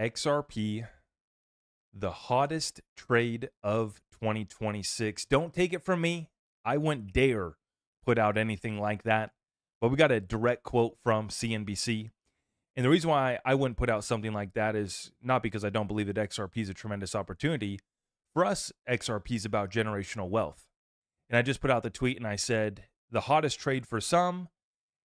XRP, the hottest trade of 2026. Don't take it from me. I wouldn't dare put out anything like that. But we got a direct quote from CNBC. And the reason why I wouldn't put out something like that is not because I don't believe that XRP is a tremendous opportunity. For us, XRP is about generational wealth. And I just put out the tweet and I said, the hottest trade for some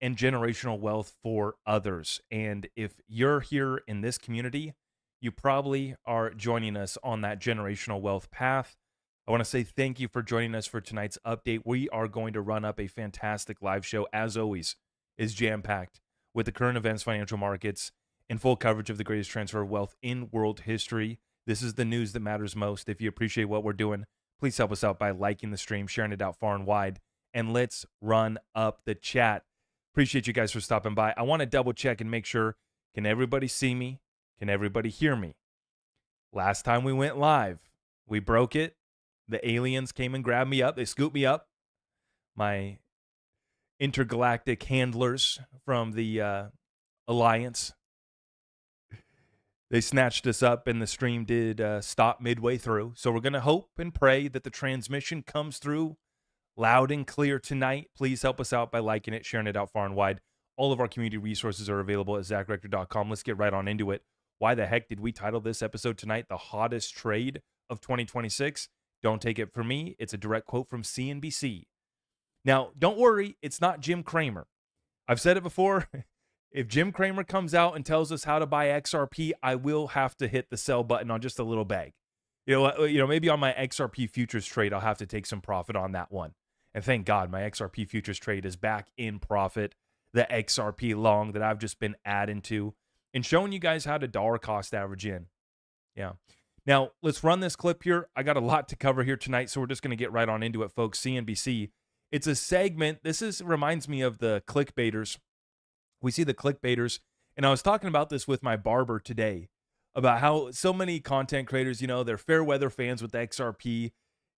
and generational wealth for others. And if you're here in this community, you probably are joining us on that generational wealth path. I want to say thank you for joining us for tonight's update. We are going to run up a fantastic live show, as always, is jam-packed with the current events, financial markets, and full coverage of the greatest transfer of wealth in world history. This is the news that matters most. If you appreciate what we're doing, please help us out by liking the stream, sharing it out far and wide, and let's run up the chat. Appreciate you guys for stopping by. I want to double check and make sure, can everybody see me? Can everybody hear me? Last time we went live, we broke it. The aliens came and grabbed me up. They scooped me up. My intergalactic handlers from the Alliance. They snatched us up and the stream did stop midway through. So we're going to hope and pray that the transmission comes through loud and clear tonight. Please help us out by liking it, sharing it out far and wide. All of our community resources are available at ZachRector.com. Let's get right on into it. Why the heck did we title this episode tonight the hottest trade of 2026? Don't take it from me. It's a direct quote from CNBC. Now, don't worry. It's not Jim Cramer. I've said it before. If Jim Cramer comes out and tells us how to buy XRP, I will have to hit the sell button on just a little bag. You know, maybe on my XRP futures trade, I'll have to take some profit on that one. And thank God my XRP futures trade is back in profit. The XRP long that I've just been adding to and showing you guys how to dollar cost average in. Yeah. Now, let's run this clip here. I got a lot to cover here tonight, so we're just going to get right on into it, folks. CNBC. It's a segment. This reminds me of the clickbaiters. We see the clickbaiters, and I was talking about this with my barber today about how so many content creators, you know, they're fair weather fans with XRP.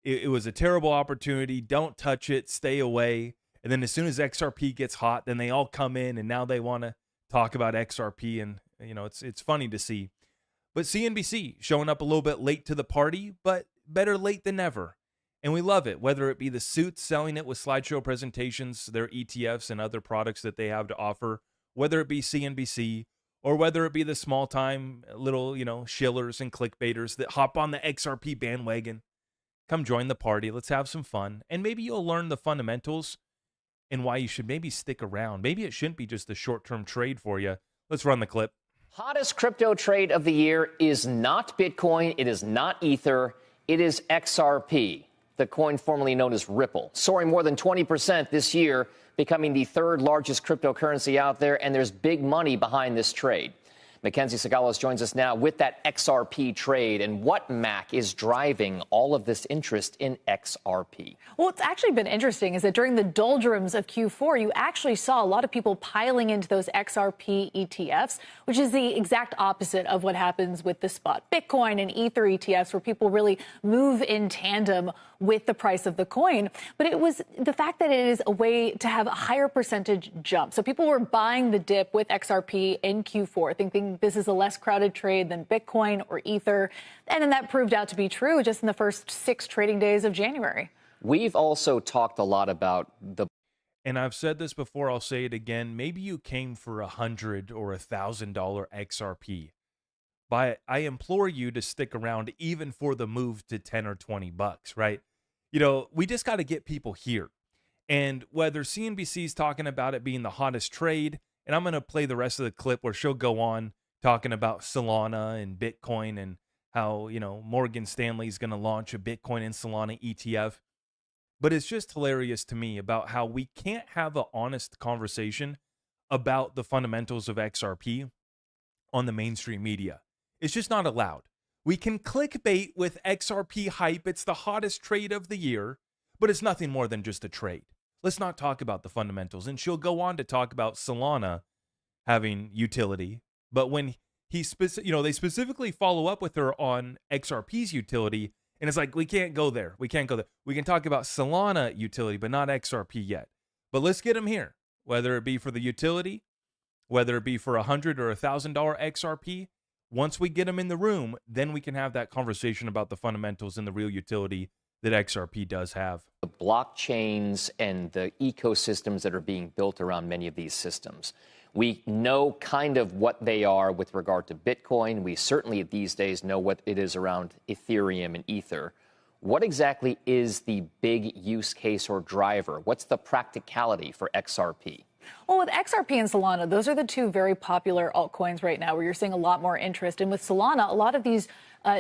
It was a terrible opportunity. Don't touch it. Stay away. And then as soon as XRP gets hot, then they all come in, and now they want to talk about XRP, and you know, it's funny to see. But CNBC showing up a little bit late to the party, but better late than never. And we love it, whether it be the suits selling it with slideshow presentations, their ETFs and other products that they have to offer, whether it be CNBC or whether it be the small time little, you know, shillers and clickbaiters that hop on the XRP bandwagon. Come join the party. Let's have some fun. And maybe you'll learn the fundamentals and why you should maybe stick around. Maybe it shouldn't be just a short-term trade for you. Let's run the clip. Hottest crypto trade of the year is not Bitcoin. It is not Ether. It is XRP, the coin formerly known as Ripple, soaring more than 20% this year, becoming the third largest cryptocurrency out there. And there's big money behind this trade. Mackenzie Sagalos joins us now with that XRP trade and what, Mac, is driving all of this interest in XRP. Well, what's actually been interesting is that during the doldrums of Q4, you actually saw a lot of people piling into those XRP ETFs, which is the exact opposite of what happens with the spot Bitcoin and Ether ETFs, where people really move in tandem with the price of the coin. But it was the fact that it is a way to have a higher percentage jump. So people were buying the dip with XRP in Q4, thinking this is a less crowded trade than Bitcoin or Ether. And then that proved out to be true just in the first 6 trading days of January. We've also talked a lot about the... And I've said this before, I'll say it again. Maybe you came for $100 or $1,000 XRP. But I implore you to stick around even for the move to 10 or 20 bucks, right? You know, we just got to get people here. And whether CNBC's talking about it being the hottest trade, and I'm going to play the rest of the clip where she'll go on talking about Solana and Bitcoin and how, you know, Morgan Stanley's going to launch a Bitcoin and Solana ETF. But it's just hilarious to me about how we can't have an honest conversation about the fundamentals of XRP on the mainstream media. It's just not allowed. We can clickbait with XRP hype. It's the hottest trade of the year, but it's nothing more than just a trade. Let's not talk about the fundamentals. And she'll go on to talk about Solana having utility. But when they specifically follow up with her on XRP's utility, and it's like, we can't go there. We can't go there. We can talk about Solana utility, but not XRP yet. But let's get them here, whether it be for the utility, whether it be for $100 or $1,000 XRP. Once we get them in the room, then we can have that conversation about the fundamentals and the real utility that XRP does have. The blockchains and the ecosystems that are being built around many of these systems. We know kind of what they are with regard to Bitcoin. We certainly these days know what it is around Ethereum and Ether. What exactly is the big use case or driver? What's the practicality for XRP? Well, with XRP and Solana, those are the two very popular altcoins right now where you're seeing a lot more interest. And with Solana, a lot of these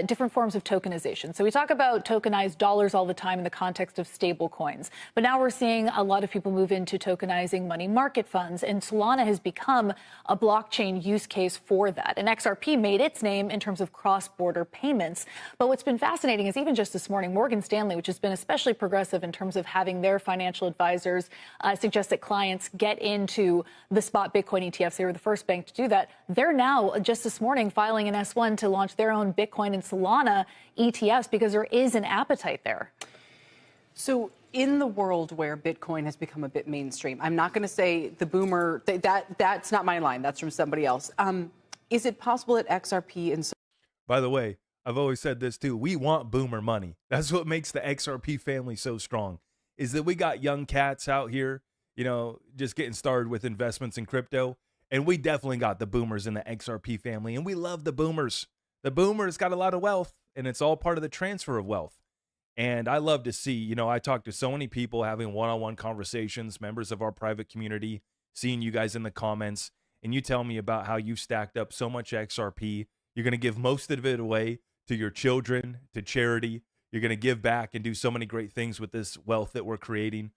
different forms of tokenization. So we talk about tokenized dollars all the time in the context of stable coins. But now we're seeing a lot of people move into tokenizing money market funds. And Solana has become a blockchain use case for that. And XRP made its name in terms of cross-border payments. But what's been fascinating is even just this morning, Morgan Stanley, which has been especially progressive in terms of having their financial advisors suggest that clients get into the spot Bitcoin ETFs. They were the first bank to do that. They're now, just this morning, filing an S1 to launch their own Bitcoin and Solana ETFs because there is an appetite there. So in the world where Bitcoin has become a bit mainstream, I'm not going to say the boomer, that's not my line. That's from somebody else. Is it possible that XRP and... By the way, I've always said this too. We want boomer money. That's what makes the XRP family so strong, is that we got young cats out here, you know, just getting started with investments in crypto. And we definitely got the boomers in the XRP family, and we love the boomers. The boomers got a lot of wealth, and it's all part of the transfer of wealth. And I love to see, you know, I talk to so many people having one-on-one conversations, members of our private community, seeing you guys in the comments, and you tell me about how you stacked up so much XRP. You're going to give most of it away to your children, to charity. You're going to give back and do so many great things with this wealth that we're creating.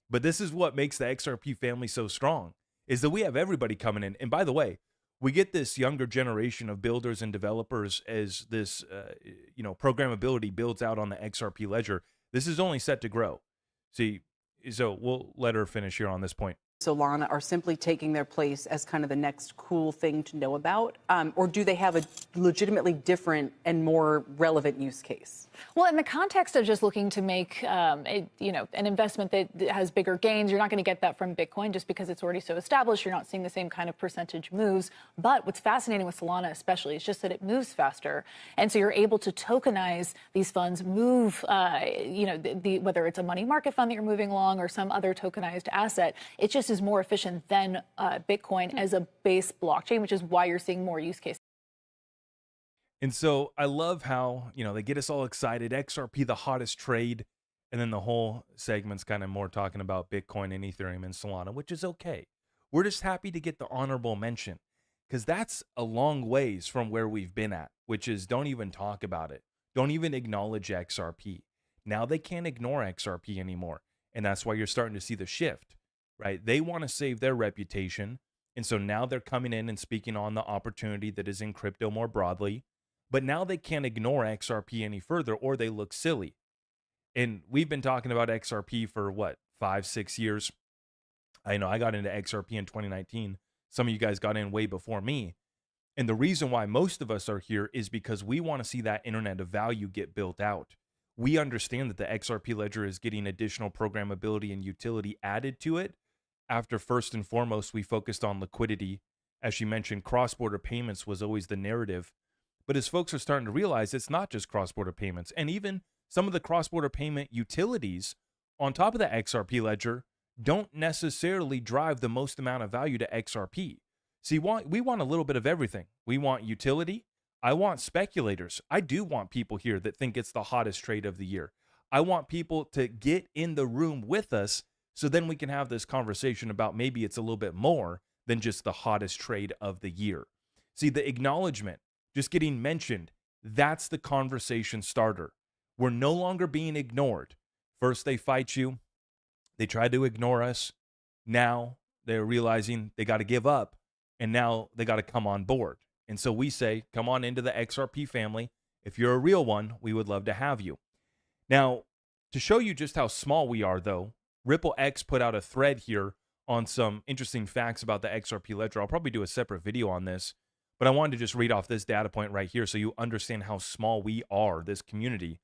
But this is what makes the XRP family so strong, is that we have everybody coming in. And by the way, we get this younger generation of builders and developers as this, programmability builds out on the XRP ledger. This is only set to grow. See, so we'll let her finish here on this point. Solana are simply taking their place as kind of the next cool thing to know about? Or do they have a legitimately different and more relevant use case? Well, in the context of just looking to make an investment that has bigger gains, you're not going to get that from Bitcoin just because it's already so established. You're not seeing the same kind of percentage moves. But what's fascinating with Solana especially is just that it moves faster. And so you're able to tokenize these funds, move, whether it's a money market fund that you're moving along or some other tokenized asset. It just is more efficient than Bitcoin as a base blockchain, which is why you're seeing more use cases. And so I love how, they get us all excited. XRP, the hottest trade. And then the whole segment's kind of more talking about Bitcoin and Ethereum and Solana, which is okay. We're just happy to get the honorable mention because that's a long ways from where we've been at, which is don't even talk about it. Don't even acknowledge XRP. Now they can't ignore XRP anymore. And that's why you're starting to see the shift, right? They want to save their reputation. And so now they're coming in and speaking on the opportunity that is in crypto more broadly. But now they can't ignore XRP any further or they look silly. And we've been talking about XRP for 5-6 years. I know I got into XRP in 2019. Some of you guys got in way before me. And the reason why most of us are here is because we want to see that internet of value get built out. We understand that the XRP ledger is getting additional programmability and utility added to it. After first and foremost, we focused on liquidity. As she mentioned, cross-border payments was always the narrative. But as folks are starting to realize, it's not just cross-border payments. And even some of the cross-border payment utilities on top of the XRP ledger don't necessarily drive the most amount of value to XRP. See, we want a little bit of everything. We want utility. I want speculators. I do want people here that think it's the hottest trade of the year. I want people to get in the room with us so then we can have this conversation about maybe it's a little bit more than just the hottest trade of the year. See, the acknowledgement, just getting mentioned, that's the conversation starter. We're no longer being ignored. First, they fight you. They try to ignore us. Now they're realizing they got to give up, and now they got to come on board. And so we say, come on into the XRP family. If you're a real one, we would love to have you. Now, to show you just how small we are, though, RippleX put out a thread here on some interesting facts about the XRP ledger. I'll probably do a separate video on this, but I wanted to just read off this data point right here so you understand how small we are, this community.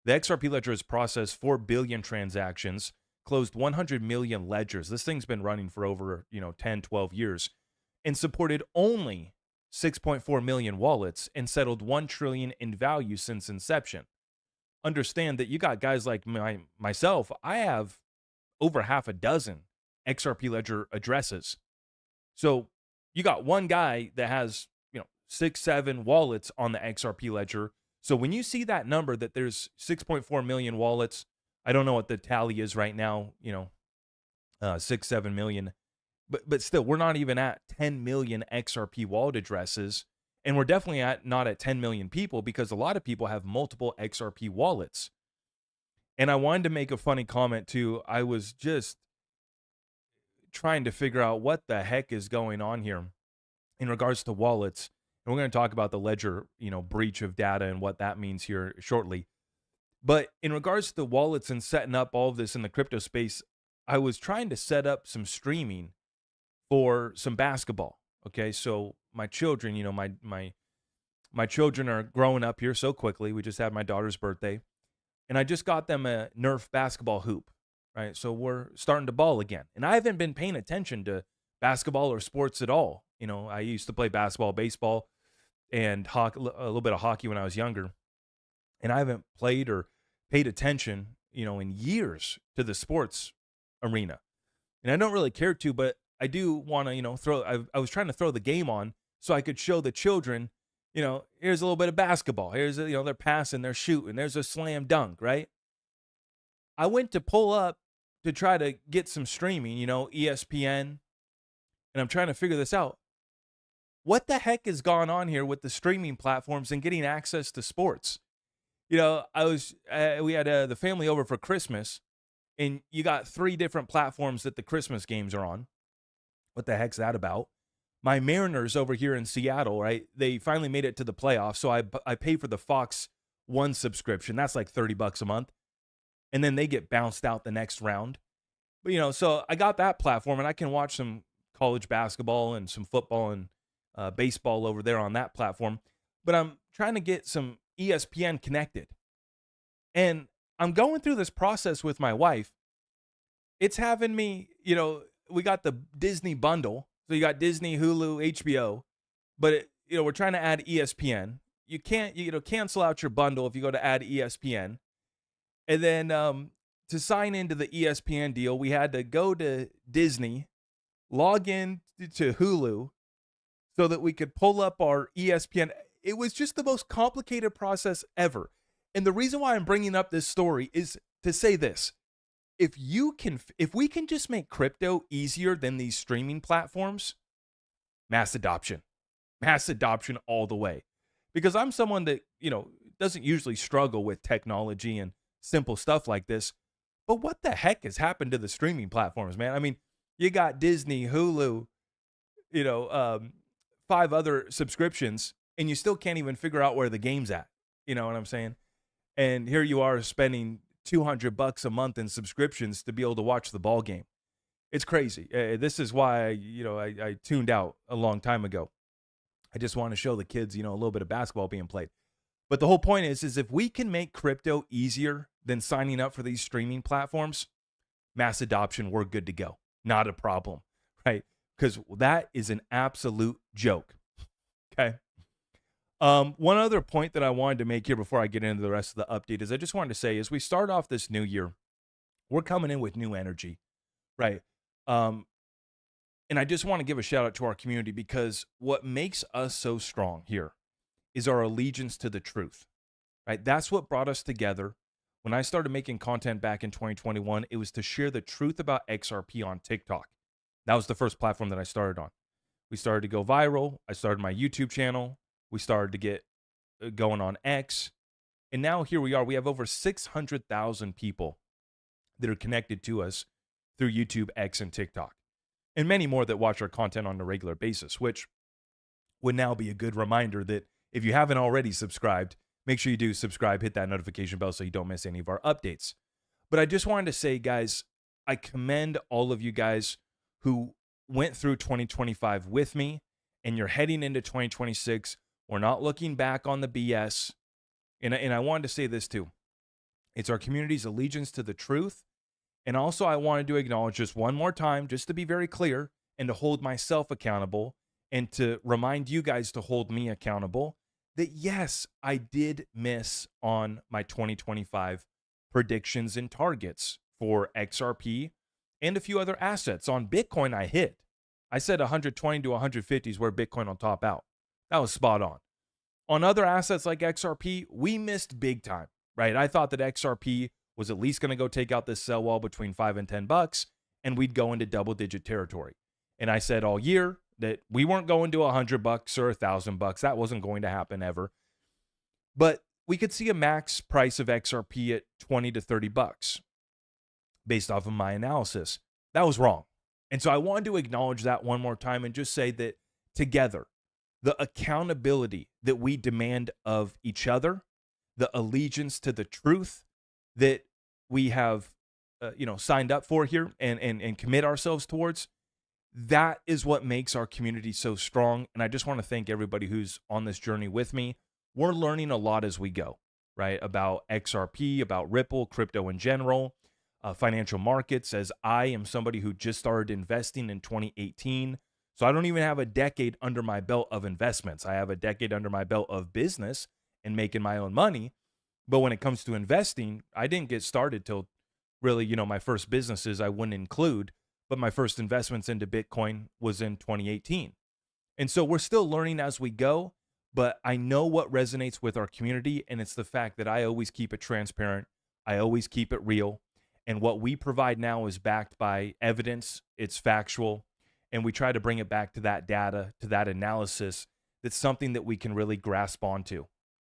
The XRP ledger has processed 4 billion transactions, closed 100 million ledgers. This thing's been running for over 10, 12 years, and supported only 6.4 million wallets and settled 1 trillion in value since inception. Understand that you got guys like myself. I have over half a dozen XRP Ledger addresses. So you got one guy that has, 6, 7 wallets on the XRP Ledger. So when you see that number that there's 6.4 million wallets, I don't know what the tally is right now, 6, 7 million. But still, we're not even at 10 million XRP wallet addresses. And we're definitely not at 10 million people, because a lot of people have multiple XRP wallets. And I wanted to make a funny comment too. I was just trying to figure out what the heck is going on here in regards to wallets. And we're going to talk about the Ledger, breach of data and what that means here shortly. But in regards to wallets and setting up all of this in the crypto space, I was trying to set up some streaming for some basketball. Okay, so my children, my children are growing up here so quickly. We just had my daughter's birthday, and I just got them a Nerf basketball hoop, right? So we're starting to ball again. And I haven't been paying attention to basketball or sports at all. I used to play basketball, baseball, and hockey, a little bit of hockey when I was younger. And I haven't played or paid attention, in years to the sports arena. And I don't really care to, but I do want to, I was trying to throw the game on so I could show the children, here's a little bit of basketball. Here's, they're passing, they're shooting. There's a slam dunk, right? I went to pull up to try to get some streaming, ESPN, and I'm trying to figure this out. What the heck has gone on here with the streaming platforms and getting access to sports? We had the family over for Christmas, and you got 3 different platforms that the Christmas games are on. What the heck's that about? My Mariners over here in Seattle, right? They finally made it to the playoffs, so I pay for the Fox One subscription. That's like $30 a month, and then they get bounced out the next round. But so I got that platform, and I can watch some college basketball and some football and baseball over there on that platform. But I'm trying to get some ESPN connected, and I'm going through this process with my wife. It's having me, we got the Disney bundle. So you got Disney, Hulu, HBO, but we're trying to add ESPN. You can't, cancel out your bundle if you go to add ESPN. And then to sign into the ESPN deal, we had to go to Disney, log in to Hulu so that we could pull up our ESPN. It was just the most complicated process ever. And the reason why I'm bringing up this story is to say this. If we can just make crypto easier than these streaming platforms, mass adoption all the way. Because I'm someone that, doesn't usually struggle with technology and simple stuff like this. But what the heck has happened to the streaming platforms, man? I mean, you got Disney, Hulu, 5 other subscriptions, and you still can't even figure out where the game's at. You know what I'm saying? And here you are spending $200 a month in subscriptions to be able to watch the ball game. It's crazy. This is why, I tuned out a long time ago. I just want to show the kids, a little bit of basketball being played. But the whole point is if we can make crypto easier than signing up for these streaming platforms, mass adoption, we're good to go. Not a problem, right? Because that is an absolute joke. Okay. One other point that I wanted to make here before I get into the rest of the update is I just wanted to say, as we start off this new year, we're coming in with new energy, right? And I just want to give a shout out to our community, because what makes us so strong here is our allegiance to the truth, right? That's what brought us together. When I started making content back in 2021, it was to share the truth about XRP on TikTok. That was the first platform that I started on. We started to go viral. I started my YouTube channel. We started to get going on X. And now here we are. We have over 600,000 people that are connected to us through YouTube, X, and TikTok. And many more that watch our content on a regular basis, which would now be a good reminder that if you haven't already subscribed, make sure you do subscribe, hit that notification bell so you don't miss any of our updates. But I just wanted to say, guys, I commend all of you guys who went through 2025 with me, and you're heading into 2026. We're not looking back on the BS. And I wanted to say this too. It's our community's allegiance to the truth. And also I wanted to acknowledge just one more time, just to be very clear and to hold myself accountable, and to remind you guys to hold me accountable that yes, I did miss on my 2025 predictions and targets for XRP and a few other assets. On Bitcoin, I hit. I said 120 to 150 is where Bitcoin will top out. That was spot on. On other assets like XRP, we missed big time, right? I thought that XRP was at least going to go take out this sell wall between $5 and $10, and we'd go into double-digit territory. And I said all year that we weren't going to $100 or $1,000. That wasn't going to happen ever. But we could see a max price of XRP at 20 to $30 based off of my analysis. That was wrong. And so I wanted to acknowledge that one more time and just say that together, the accountability that we demand of each other, the allegiance to the truth that we have signed up for here and commit ourselves towards, that is what makes our community so strong. And I just want to thank everybody who's on this journey with me. We're learning a lot as we go, right? About XRP, about Ripple, crypto in general, financial markets, as I am somebody who just started investing in 2018. So I don't even have a decade under my belt of investments. I have a decade under my belt of business and making my own money. But when it comes to investing, I didn't get started till really, my first businesses I wouldn't include, but my first investments into Bitcoin was in 2018. And so we're still learning as we go, but I know what resonates with our community, and it's the fact that I always keep it transparent. I always keep it real. And what we provide now is backed by evidence. It's factual. And we try to bring it back to that data, to that analysis. That's something that we can really grasp onto,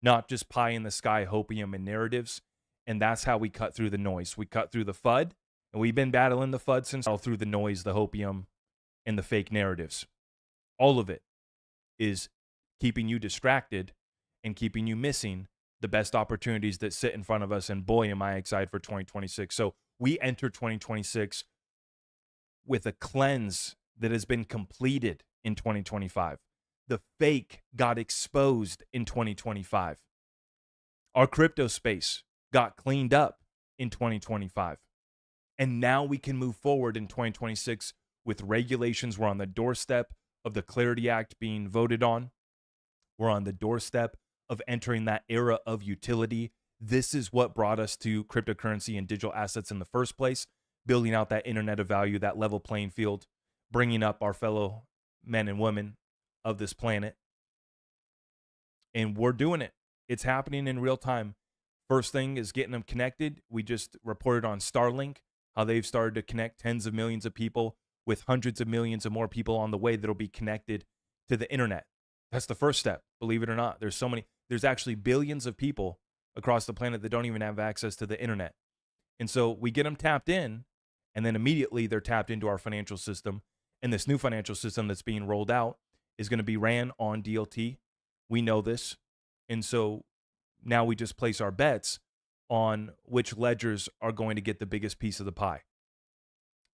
not just pie in the sky hopium and narratives. And that's how we cut through the noise. We cut through the FUD, and we've been battling the FUD since all through the noise, the hopium, and the fake narratives. All of it is keeping you distracted and keeping you missing the best opportunities that sit in front of us. And boy, am I excited for 2026. So we enter 2026 with a cleanse that has been completed in 2025. The fake got exposed in 2025. Our crypto space got cleaned up in 2025. And now we can move forward in 2026 with regulations. We're on the doorstep of the Clarity Act being voted on. We're on the doorstep of entering that era of utility. This is what brought us to cryptocurrency and digital assets in the first place, building out that internet of value, that level playing field, bringing up our fellow men and women of this planet. And we're doing it. It's happening in real time. First thing is getting them connected. We just reported on Starlink, how they've started to connect tens of millions of people with hundreds of millions of more people on the way that'll be connected to the internet. That's the first step, believe it or not. There's actually billions of people across the planet that don't even have access to the internet. And so we get them tapped in, and then immediately they're tapped into our financial system. And this new financial system that's being rolled out is going to be ran on DLT. We know this. And so now we just place our bets on which ledgers are going to get the biggest piece of the pie.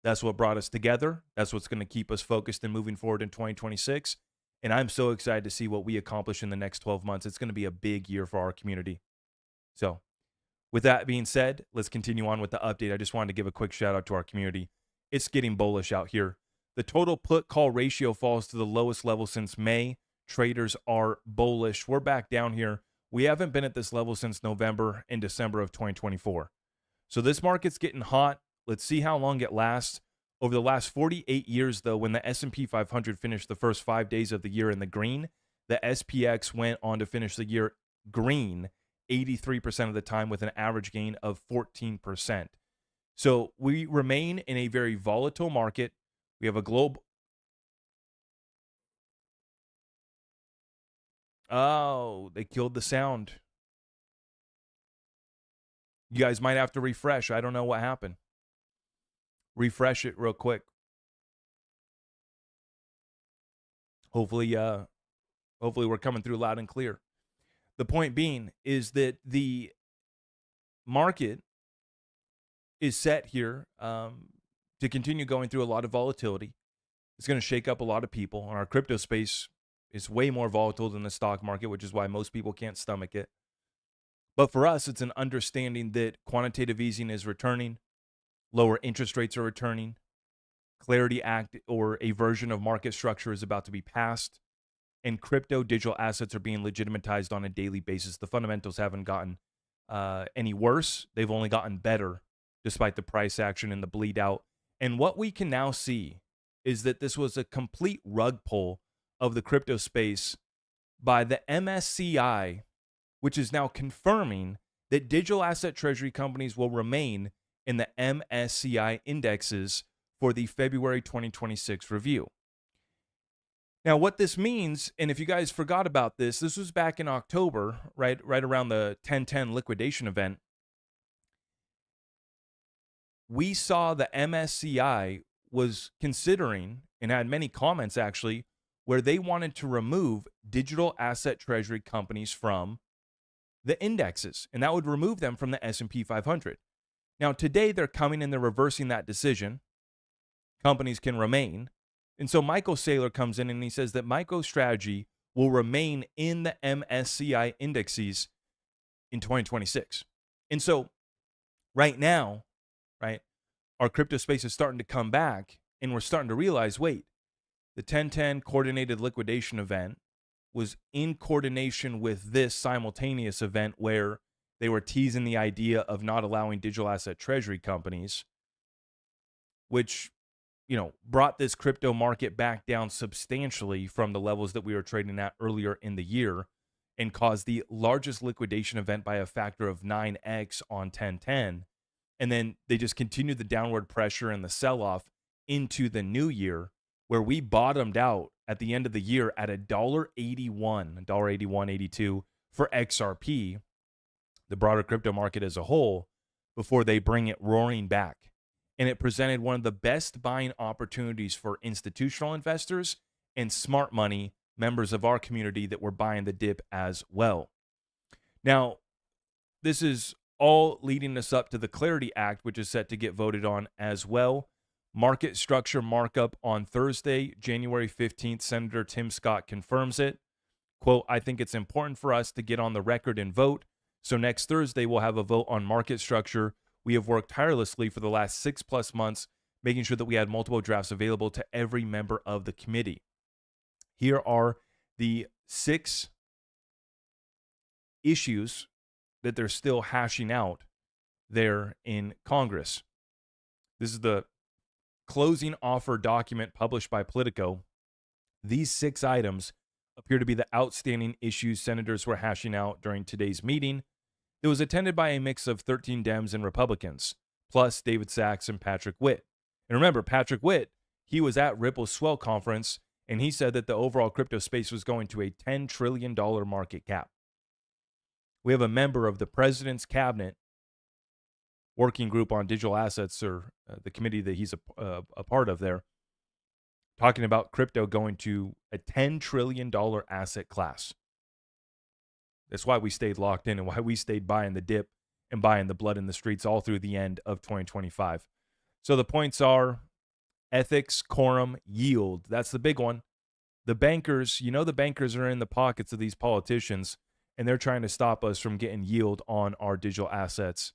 That's what brought us together. That's what's going to keep us focused and moving forward in 2026. And I'm so excited to see what we accomplish in the next 12 months. It's going to be a big year for our community. So with that being said, let's continue on with the update. I just wanted to give a quick shout out to our community. It's getting bullish out here. The total put call ratio falls to the lowest level since May. Traders are bullish. We're back down here. We haven't been at this level since November and December of 2024. So this market's getting hot. Let's see how long it lasts. Over the last 48 years, though, when the S&P 500 finished the first 5 days of the year in the green, the SPX went on to finish the year green 83% of the time with an average gain of 14%. So we remain in a very volatile market. We have a global... Oh, they killed the sound. You guys might have to refresh. I don't know what happened. Refresh it real quick. Hopefully we're coming through loud and clear. The point being is that the market is set here to continue going through a lot of volatility. It's going to shake up a lot of people. And our crypto space is way more volatile than the stock market, which is why most people can't stomach it. But for us, it's an understanding that quantitative easing is returning. Lower interest rates are returning. Clarity Act or a version of market structure is about to be passed, and crypto digital assets are being legitimatized on a daily basis. The fundamentals haven't gotten any worse. They've only gotten better despite the price action and the bleed out. And what we can now see is that this was a complete rug pull of the crypto space by the MSCI, which is now confirming that digital asset treasury companies will remain in the MSCI indexes for the February 2026 review. Now, what this means, and if you guys forgot about this, this was back in October, right around the 1010 liquidation event. We saw the MSCI was considering, and had many comments actually, where they wanted to remove digital asset treasury companies from the indexes, and that would remove them from the S&P 500. Now, today they're coming and they're reversing that decision. Companies can remain. And so Michael Saylor comes in and he says that MicroStrategy will remain in the MSCI indexes in 2026. And so right now, right, our crypto space is starting to come back, and we're starting to realize, wait, the 1010 coordinated liquidation event was in coordination with this simultaneous event where they were teasing the idea of not allowing digital asset treasury companies, which, brought this crypto market back down substantially from the levels that we were trading at earlier in the year, and caused the largest liquidation event by a factor of 9x on 1010. And then they just continued the downward pressure and the sell-off into the new year, where we bottomed out at the end of the year at $1.81, for XRP, the broader crypto market as a whole, before they bring it roaring back. And it presented one of the best buying opportunities for institutional investors and smart money members of our community that were buying the dip as well. Now, this is all leading us up to the Clarity Act, which is set to get voted on as well. Market structure markup on Thursday, January 15th. Senator Tim Scott confirms it. Quote, I think it's important for us to get on the record and vote. So next Thursday, we'll have a vote on market structure. We have worked tirelessly for the last 6+ months, making sure that we had multiple drafts available to every member of the committee. Here are the 6 issues that they're still hashing out there in Congress. This is the closing offer document published by Politico. These 6 items appear to be the outstanding issues senators were hashing out during today's meeting. It was attended by a mix of 13 Dems and Republicans, plus David Sachs and Patrick Witt. And remember, Patrick Witt, he was at Ripple's Swell Conference, and he said that the overall crypto space was going to a $10 trillion market cap. We have a member of the president's cabinet working group on digital assets, or the committee that he's a part of there, talking about crypto going to a $10 trillion asset class. That's why we stayed locked in and why we stayed buying the dip and buying the blood in the streets all through the end of 2025. So the points are ethics, quorum, yield. That's the big one. The bankers, the bankers are in the pockets of these politicians, and they're trying to stop us from getting yield on our digital assets.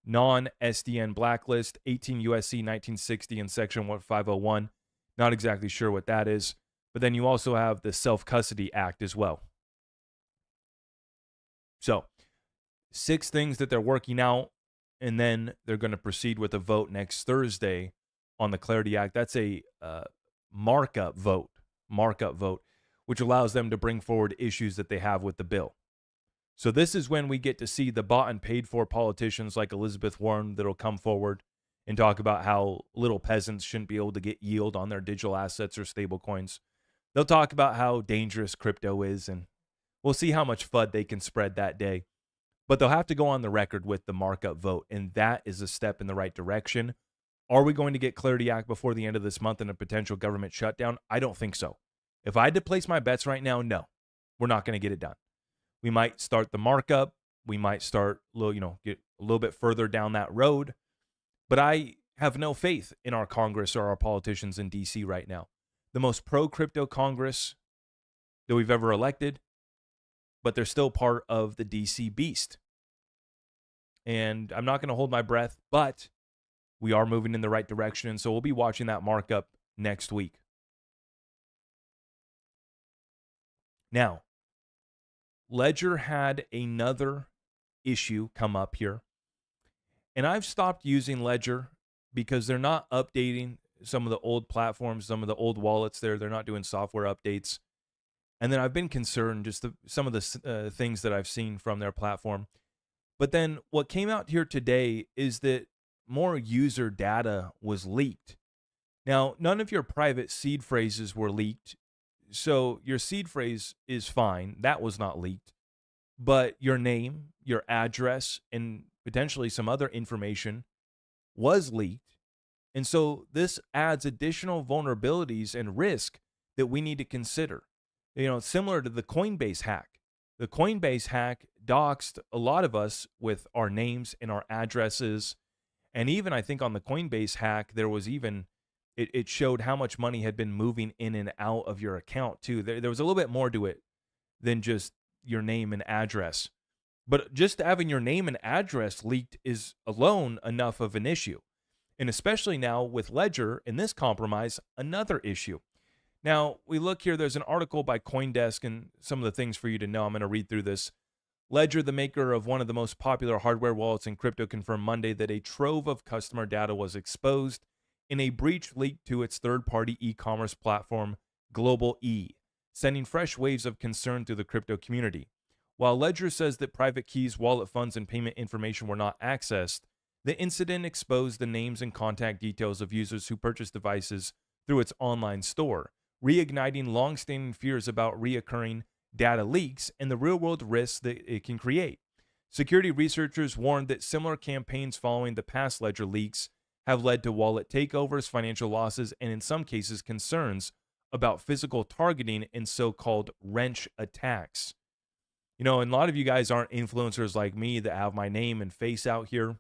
Non-SDN blacklist, 18 USC 1960 and Section 501. Not exactly sure what that is. But then you also have the Self-Custody Act as well. So 6 things that they're working out, and then they're going to proceed with a vote next Thursday on the Clarity Act. That's a markup vote, which allows them to bring forward issues that they have with the bill. So this is when we get to see the bought and paid for politicians like Elizabeth Warren that'll come forward and talk about how little peasants shouldn't be able to get yield on their digital assets or stable coins. They'll talk about how dangerous crypto is, and we'll see how much FUD they can spread that day. But they'll have to go on the record with the markup vote, and that is a step in the right direction. Are we going to get Clarity Act before the end of this month and a potential government shutdown? I don't think so. If I had to place my bets right now, no, we're not going to get it done. We might start the markup. We might start, get a little bit further down that road. But I have no faith in our Congress or our politicians in D.C. right now. The most pro-crypto Congress that we've ever elected, but they're still part of the D.C. beast. And I'm not going to hold my breath, but we are moving in the right direction. And so we'll be watching that markup next week. Now, Ledger had another issue come up here. And I've stopped using Ledger because they're not updating some of the old platforms, some of the old wallets there. They're not doing software updates. And then I've been concerned just some of the things that I've seen from their platform. But then what came out here today is that more user data was leaked. Now, none of your private seed phrases were leaked. So your seed phrase is fine. That was not leaked. But your name, your address, and potentially some other information was leaked. And so this adds additional vulnerabilities and risk that we need to consider. You know, similar to the Coinbase hack. The Coinbase hack doxed a lot of us with our names and our addresses. And even I think on the Coinbase hack, there was even, it showed how much money had been moving in and out of your account too. There was a little bit more to it than just your name and address. But just having your name and address leaked is alone enough of an issue. And especially now with Ledger in this compromise, another issue. Now, we look here, there's an article by CoinDesk and some of the things for you to know. I'm going to read through this. Ledger, the maker of one of the most popular hardware wallets in crypto, confirmed Monday that a trove of customer data was exposed in a breach leaked to its third-party e-commerce platform, Global E, sending fresh waves of concern through the crypto community. While Ledger says that private keys, wallet funds, and payment information were not accessed, the incident exposed the names and contact details of users who purchased devices through its online store, reigniting long-standing fears about reoccurring data leaks and the real-world risks that it can create. Security researchers warned that similar campaigns following the past Ledger leaks have led to wallet takeovers, financial losses, and in some cases concerns about physical targeting and so-called wrench attacks. You know, and a lot of you guys aren't influencers like me that have my name and face out here.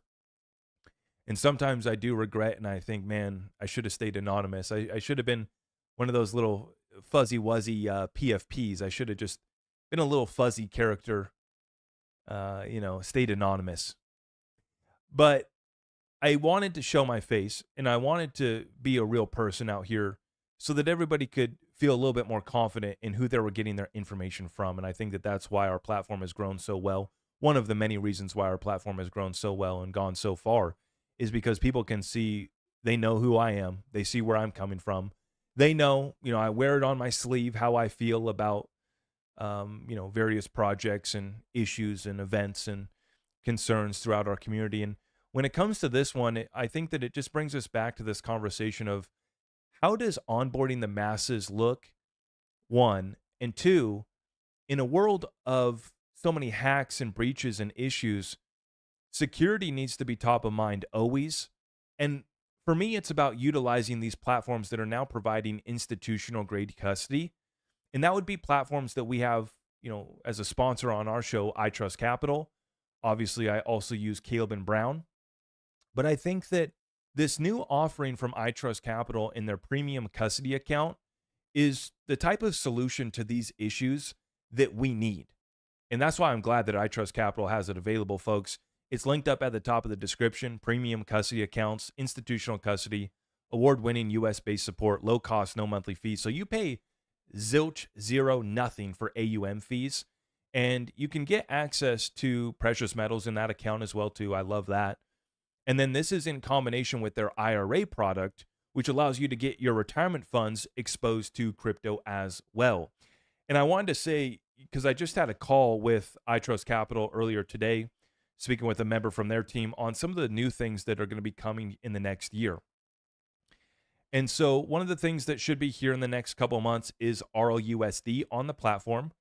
And sometimes I do regret and I think, man, I should have stayed anonymous. I should have been one of those little fuzzy wuzzy PFPs. I should have just been a little fuzzy character, stayed anonymous. But I wanted to show my face and I wanted to be a real person out here so that everybody could feel a little bit more confident in who they were getting their information from. And I think that that's why our platform has grown so well. One of the many reasons why our platform has grown so well and gone so far is because people can see, they know who I am. They see where I'm coming from. They know, I wear it on my sleeve, how I feel about, various projects and issues and events and concerns throughout our community. And when it comes to this one, I think that it just brings us back to this conversation of how does onboarding the masses look, one, and two, in a world of so many hacks and breaches and issues, security needs to be top of mind always. And for me, it's about utilizing these platforms that are now providing institutional grade custody. And that would be platforms that we have, as a sponsor on our show, I Trust Capital. Obviously, I also use Caleb and Brown. But I think that this new offering from I Trust Capital in their premium custody account is the type of solution to these issues that we need. And that's why I'm glad that I Trust Capital has it available, folks. It's linked up at the top of the description. Premium custody accounts, institutional custody, award-winning US-based support, low cost, no monthly fees. So you pay zilch, zero, nothing for AUM fees. And you can get access to precious metals in that account as well, too. I love that. And then this is in combination with their IRA product, which allows you to get your retirement funds exposed to crypto as well. And I wanted to say, because I just had a call with I Trust Capital earlier today, speaking with a member from their team on some of the new things that are going to be coming in the next year. And so one of the things that should be here in the next couple of months is RLUSD on the platform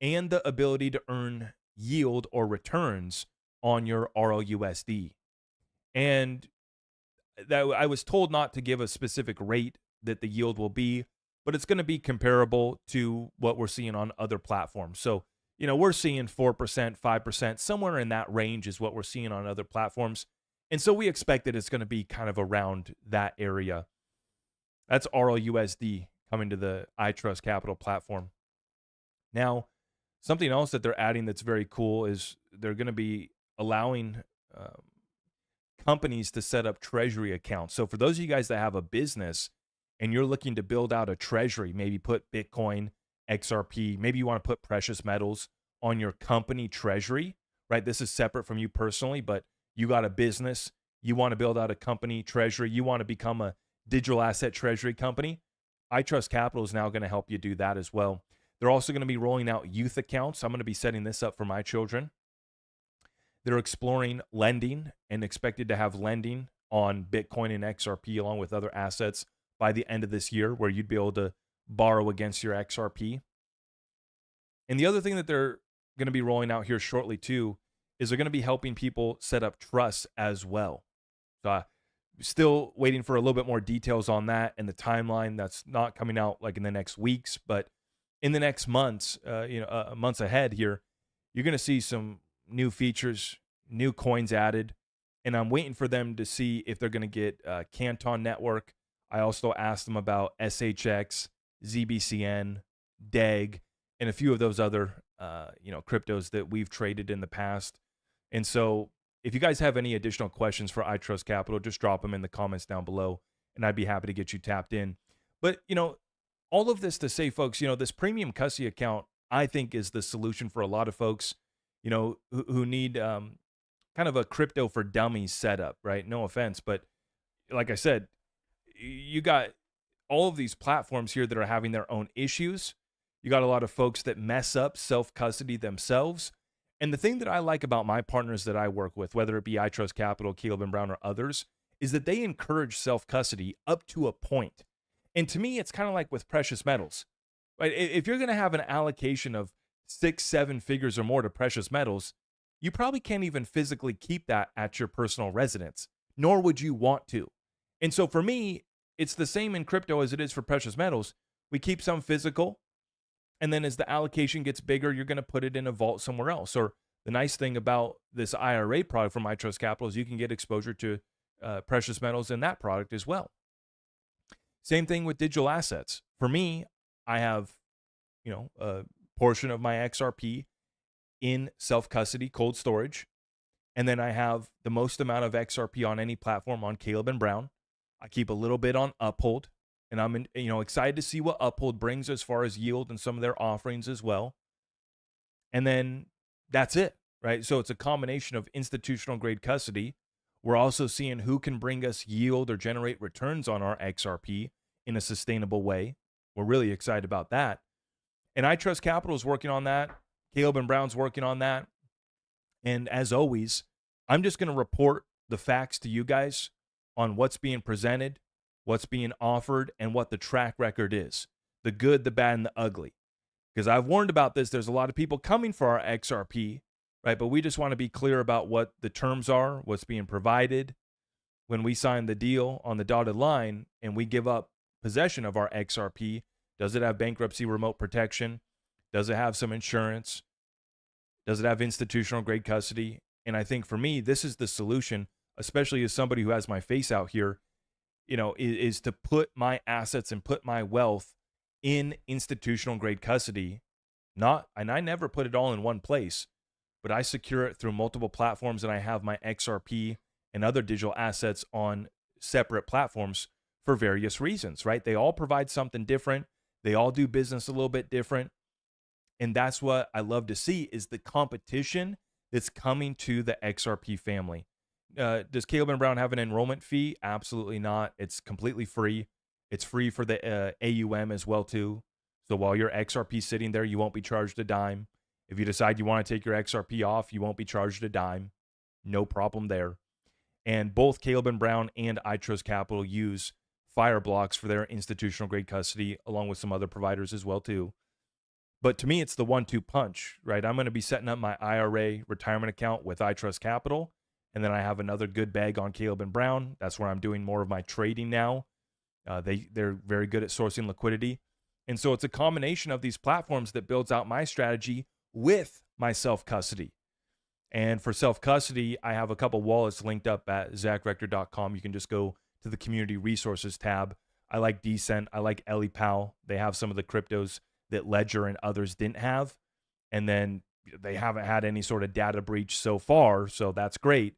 and the ability to earn yield or returns on your RLUSD. And that I was told not to give a specific rate that the yield will be, but it's going to be comparable to what we're seeing on other platforms. So, we're seeing 4%, 5%, somewhere in that range is what we're seeing on other platforms. And so we expect that it's going to be kind of around that area. That's RLUSD coming to the I Trust Capital platform. Now, something else that they're adding that's very cool is they're going to be allowing companies to set up treasury accounts. So for those of you guys that have a business and you're looking to build out a treasury, maybe put Bitcoin, XRP, maybe you want to put precious metals on your company treasury, right? This is separate from you personally, but you got a business, you want to build out a company treasury, you want to become a digital asset treasury company. iTrust Capital is now going to help you do that as well. They're also going to be rolling out youth accounts. I'm going to be setting this up for my children. They're exploring lending and expected to have lending on Bitcoin and XRP along with other assets by the end of this year, where you'd be able to borrow against your XRP. And the other thing that they're going to be rolling out here shortly too is they're going to be helping people set up trusts as well. So still waiting for a little bit more details on that and the timeline. That's not coming out like in the next weeks, but in the next months, months ahead here, you're going to see some new features, new coins added, and I'm waiting for them to see if they're going to get Canton Network. I also asked them about SHX, ZBCN, DEG, and a few of those other cryptos that we've traded in the past. And so if you guys have any additional questions for iTrust Capital, just drop them in the comments down below, and I'd be happy to get you tapped in. But, all of this to say, folks, this premium custody account, I think, is the solution for a lot of folks, who need kind of a crypto for dummies setup, right? No offense, but like I said, you got all of these platforms here that are having their own issues. You got a lot of folks that mess up self-custody themselves. And the thing that I like about my partners that I work with, whether it be iTrust Capital, Caleb and Brown, or others, is that they encourage self-custody up to a point. And to me, it's kind of like with precious metals, right? If you're going to have an allocation of 6-7 figures or more to precious metals, you probably can't even physically keep that at your personal residence, nor would you want to. And so for me, it's the same in crypto as it is for precious metals. We keep some physical, and then as the allocation gets bigger, you're going to put it in a vault somewhere else. Or the nice thing about this IRA product from iTrust Capital is you can get exposure to precious metals in that product as well. Same thing with digital assets. For me, I have, a portion of my XRP in self-custody, cold storage. And then I have the most amount of XRP on any platform on Caleb and Brown. I keep a little bit on Uphold, and I'm excited to see what Uphold brings as far as yield and some of their offerings as well. And then that's it, right? So it's a combination of institutional grade custody. We're also seeing who can bring us yield or generate returns on our XRP in a sustainable way. We're really excited about that. And iTrust Capital is working on that. Caleb and Brown's working on that. And as always, I'm just going to report the facts to you guys on what's being presented, what's being offered, and what the track record is. The good, the bad, and the ugly. Because I've warned about this. There's a lot of people coming for our XRP, right? But we just want to be clear about what the terms are, what's being provided. When we sign the deal on the dotted line and we give up possession of our XRP, does it have bankruptcy remote protection? Does it have some insurance? Does it have institutional grade custody? And I think for me, this is the solution, especially as somebody who has my face out here, is to put my assets and put my wealth in institutional grade custody. And I never put it all in one place, but I secure it through multiple platforms, and I have my XRP and other digital assets on separate platforms for various reasons, right? They all provide something different. They all do business a little bit different. And that's what I love to see is the competition that's coming to the XRP family. Does Caleb and Brown have an enrollment fee? Absolutely not. It's completely free. It's free for the AUM as well too. So while your XRP sitting there, you won't be charged a dime. If you decide you want to take your XRP off, you won't be charged a dime. No problem there. And both Caleb and Brown and iTrust Capital use Fireblocks for their institutional grade custody, along with some other providers as well too. But to me, it's the 1-2 punch, right? I'm going to be setting up my IRA retirement account with iTrust Capital, and then I have another good bag on Caleb and Brown. That's where I'm doing more of my trading now. They're very good at sourcing liquidity. And so it's a combination of these platforms that builds out my strategy with my self-custody. And for self-custody, I have a couple wallets linked up at zachrector.com. You can just go to the community resources tab. I like Decent. I like EliPal. They have some of the cryptos that Ledger and others didn't have. And then they haven't had any sort of data breach so far, so that's great.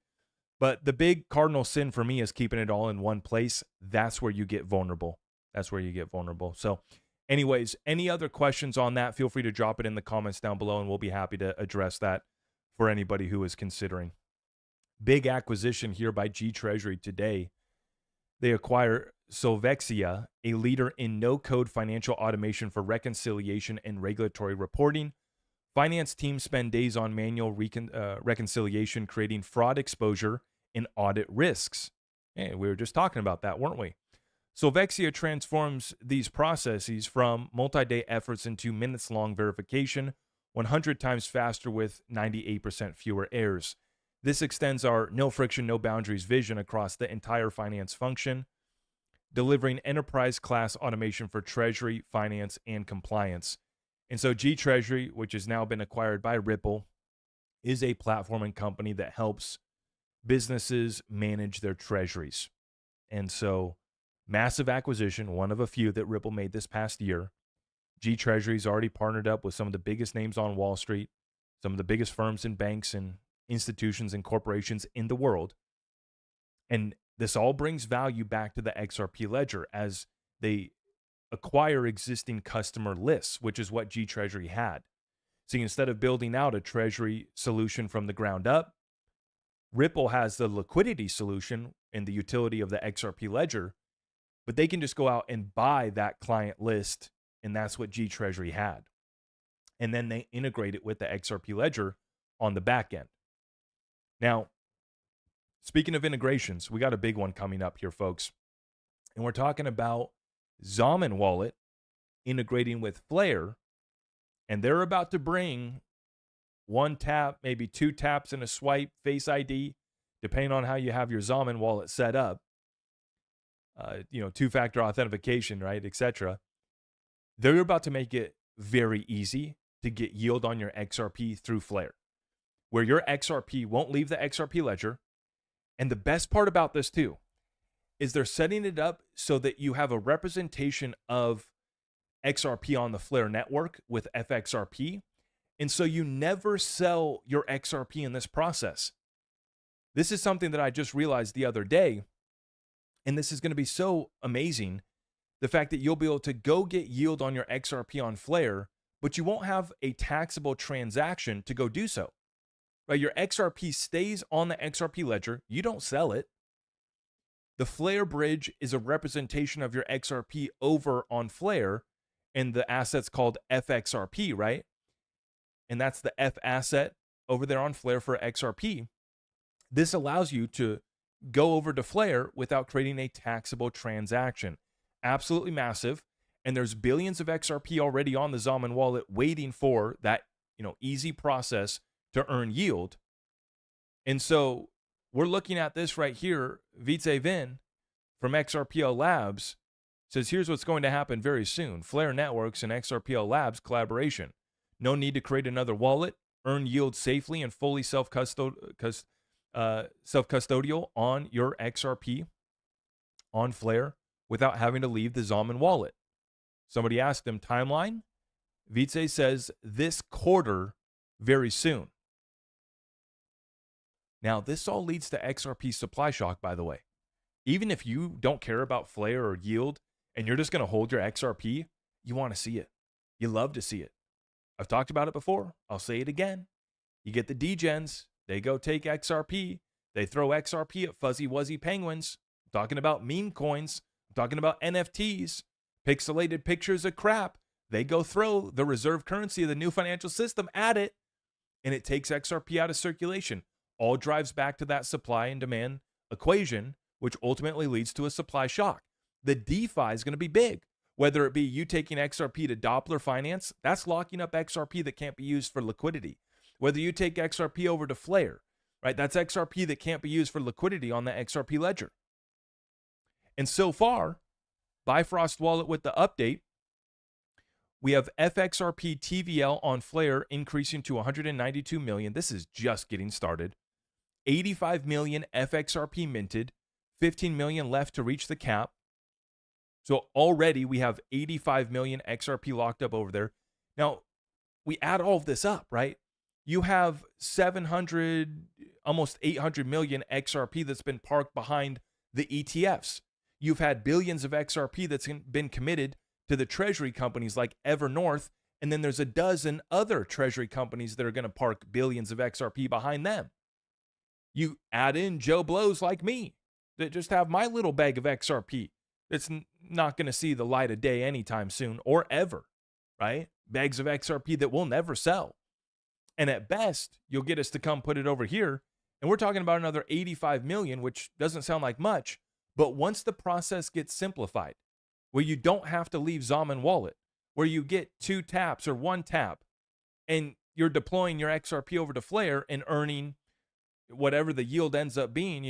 But the big cardinal sin for me is keeping it all in one place. That's where you get vulnerable. So anyways, any other questions on that, feel free to drop it in the comments down below, and we'll be happy to address that for anybody who is considering. Big acquisition here by G Treasury today. They acquire Solvexia, a leader in no-code financial automation for reconciliation and regulatory reporting. Finance teams spend days on manual reconciliation, creating fraud exposure and audit risks. Hey, we were just talking about that, weren't we? Solvexia transforms these processes from multi-day efforts into minutes-long verification, 100 times faster with 98% fewer errors. This extends our no friction, no boundaries vision across the entire finance function, delivering enterprise-class automation for treasury, finance, and compliance. And so G Treasury, which has now been acquired by Ripple, is a platforming company that helps businesses manage their treasuries. And so massive acquisition, one of a few that Ripple made this past year. G Treasury's already partnered up with some of the biggest names on Wall Street, some of the biggest firms and banks and institutions and corporations in the world. And this all brings value back to the XRP ledger as they acquire existing customer lists, which is what G Treasury had. So instead of building out a treasury solution from the ground up, Ripple has the liquidity solution and the utility of the XRP ledger, but they can just go out and buy that client list, and that's what G Treasury had. And then they integrate it with the XRP ledger on the back end. Now, speaking of integrations, we got a big one coming up here, folks. And we're talking about Zalman Wallet integrating with Flare, and they're about to bring one tap, maybe two taps and a swipe, Face ID, depending on how you have your Zalman Wallet set up. Two-factor authentication, right, etc. They're about to make it very easy to get yield on your XRP through Flare, where your XRP won't leave the XRP ledger. And the best part about this too is they're setting it up so that you have a representation of XRP on the Flare network with FXRP. And so you never sell your XRP in this process. This is something that I just realized the other day. And this is going to be so amazing. The fact that you'll be able to go get yield on your XRP on Flare, but you won't have a taxable transaction to go do so. Right? Your XRP stays on the XRP ledger. You don't sell it. The Flare bridge is a representation of your XRP over on Flare, and the asset's called FXRP, right? And that's the F asset over there on Flare for XRP. This allows you to go over to Flare without creating a taxable transaction. Absolutely massive. And there's billions of XRP already on the Zalman wallet waiting for that, easy process to earn yield. And so we're looking at this right here. Vite Vin from XRPL Labs says, here's what's going to happen very soon. Flare Networks and XRPL Labs collaboration. No need to create another wallet. Earn yield safely and fully self-custodial on your XRP on Flare without having to leave the Zalman wallet. Somebody asked him, timeline? Vite says, this quarter, very soon. Now, this all leads to XRP supply shock, by the way. Even if you don't care about Flare or yield and you're just going to hold your XRP, you want to see it. You love to see it. I've talked about it before. I'll say it again. You get the degens. They go take XRP. They throw XRP at fuzzy wuzzy penguins. I'm talking about meme coins. I'm talking about NFTs. Pixelated pictures of crap. They go throw the reserve currency of the new financial system at it, and it takes XRP out of circulation. All drives back to that supply and demand equation, which ultimately leads to a supply shock. The DeFi is going to be big. Whether it be you taking XRP to Doppler Finance, that's locking up XRP that can't be used for liquidity. Whether you take XRP over to Flare, right, that's XRP that can't be used for liquidity on the XRP ledger. And so far, Bifrost Wallet with the update, we have FXRP TVL on Flare increasing to 192 million. This is just getting started. 85 million FXRP minted, 15 million left to reach the cap. So already we have 85 million XRP locked up over there. Now, we add all of this up, right? You have 700, almost 800 million XRP that's been parked behind the ETFs. You've had billions of XRP that's been committed to the treasury companies like Evernorth, and then there's a dozen other treasury companies that are going to park billions of XRP behind them. You add in Joe Blows like me that just have my little bag of XRP that's not going to see the light of day anytime soon or ever, right? Bags of XRP that we'll never sell. And at best, you'll get us to come put it over here. And we're talking about another 85 million, which doesn't sound like much. But once the process gets simplified, where you don't have to leave Zaman wallet, where you get 2 taps or 1 tap, and you're deploying your XRP over to Flare and earning whatever the yield ends up being,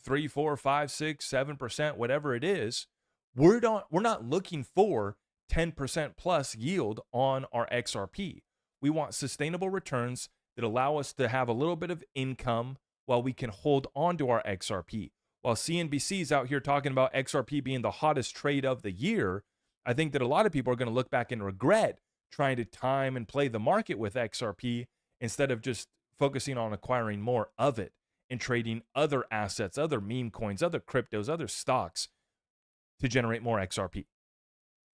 3, 4, 5, 6, 7%, whatever it is, we're not looking for 10% plus yield on our XRP. We want sustainable returns that allow us to have a little bit of income while we can hold on to our XRP. While CNBC's out here talking about XRP being the hottest trade of the year, I think that a lot of people are going to look back and regret trying to time and play the market with XRP instead of just focusing on acquiring more of it and trading other assets, other meme coins, other cryptos, other stocks to generate more XRP.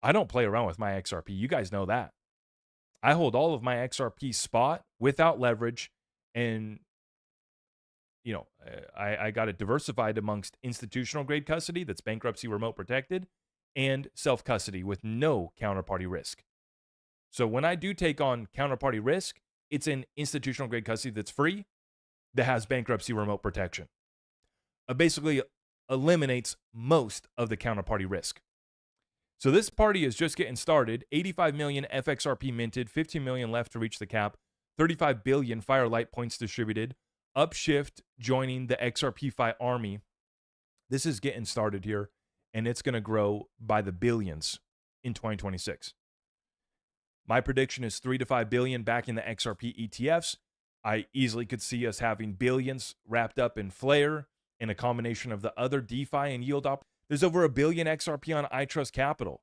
I don't play around with my XRP. You guys know that. I hold all of my XRP spot without leverage, and I got it diversified amongst institutional grade custody that's bankruptcy remote protected and self-custody with no counterparty risk. So when I do take on counterparty risk, it's in institutional grade custody that's free, that has bankruptcy remote protection. It basically eliminates most of the counterparty risk. So this party is just getting started. 85 million FXRP minted, 15 million left to reach the cap, 35 billion Firelight points distributed, Upshift joining the XRP-Fi army. This is getting started here, and it's going to grow by the billions in 2026. My prediction is 3 to 5 billion back in the XRP ETFs. I easily could see us having billions wrapped up in Flare and a combination of the other DeFi and yield op. There's over 1 billion XRP on iTrust Capital.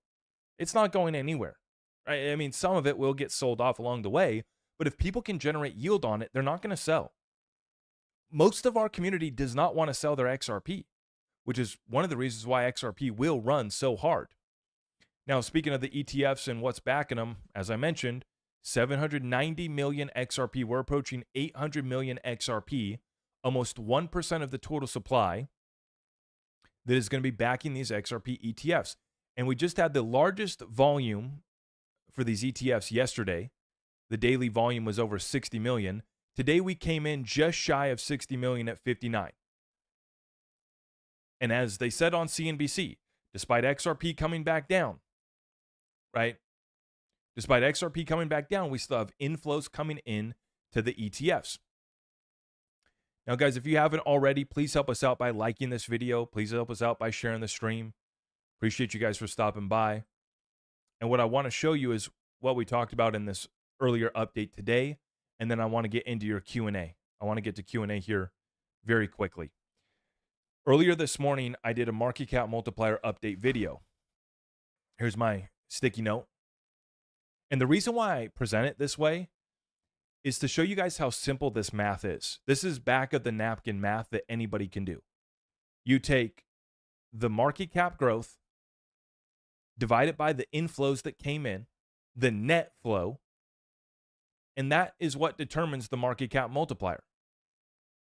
It's not going anywhere, right? I mean, some of it will get sold off along the way, but if people can generate yield on it, they're not going to sell. Most of our community does not want to sell their XRP, which is one of the reasons why XRP will run so hard. Now, speaking of the ETFs and what's backing them, as I mentioned, 790 million XRP. We're approaching 800 million XRP, almost 1% of the total supply that is going to be backing these XRP ETFs. And we just had the largest volume for these ETFs yesterday. The daily volume was over 60 million. Today we came in just shy of 60 million at 59. And as they said on CNBC, despite XRP coming back down, right? Despite XRP coming back down, we still have inflows coming in to the ETFs. Now, guys, if you haven't already, please help us out by liking this video. Please help us out by sharing the stream. Appreciate you guys for stopping by. And what I want to show you is what we talked about in this earlier update today. And then I want to get into your Q&A. I want to get to Q&A here very quickly. Earlier this morning, I did a market cap multiplier update video. Here's my sticky note. And the reason why I present it this way is to show you guys how simple this math is. This is back of the napkin math that anybody can do. You take the market cap growth, divide it by the inflows that came in, the net flow, and that is what determines the market cap multiplier.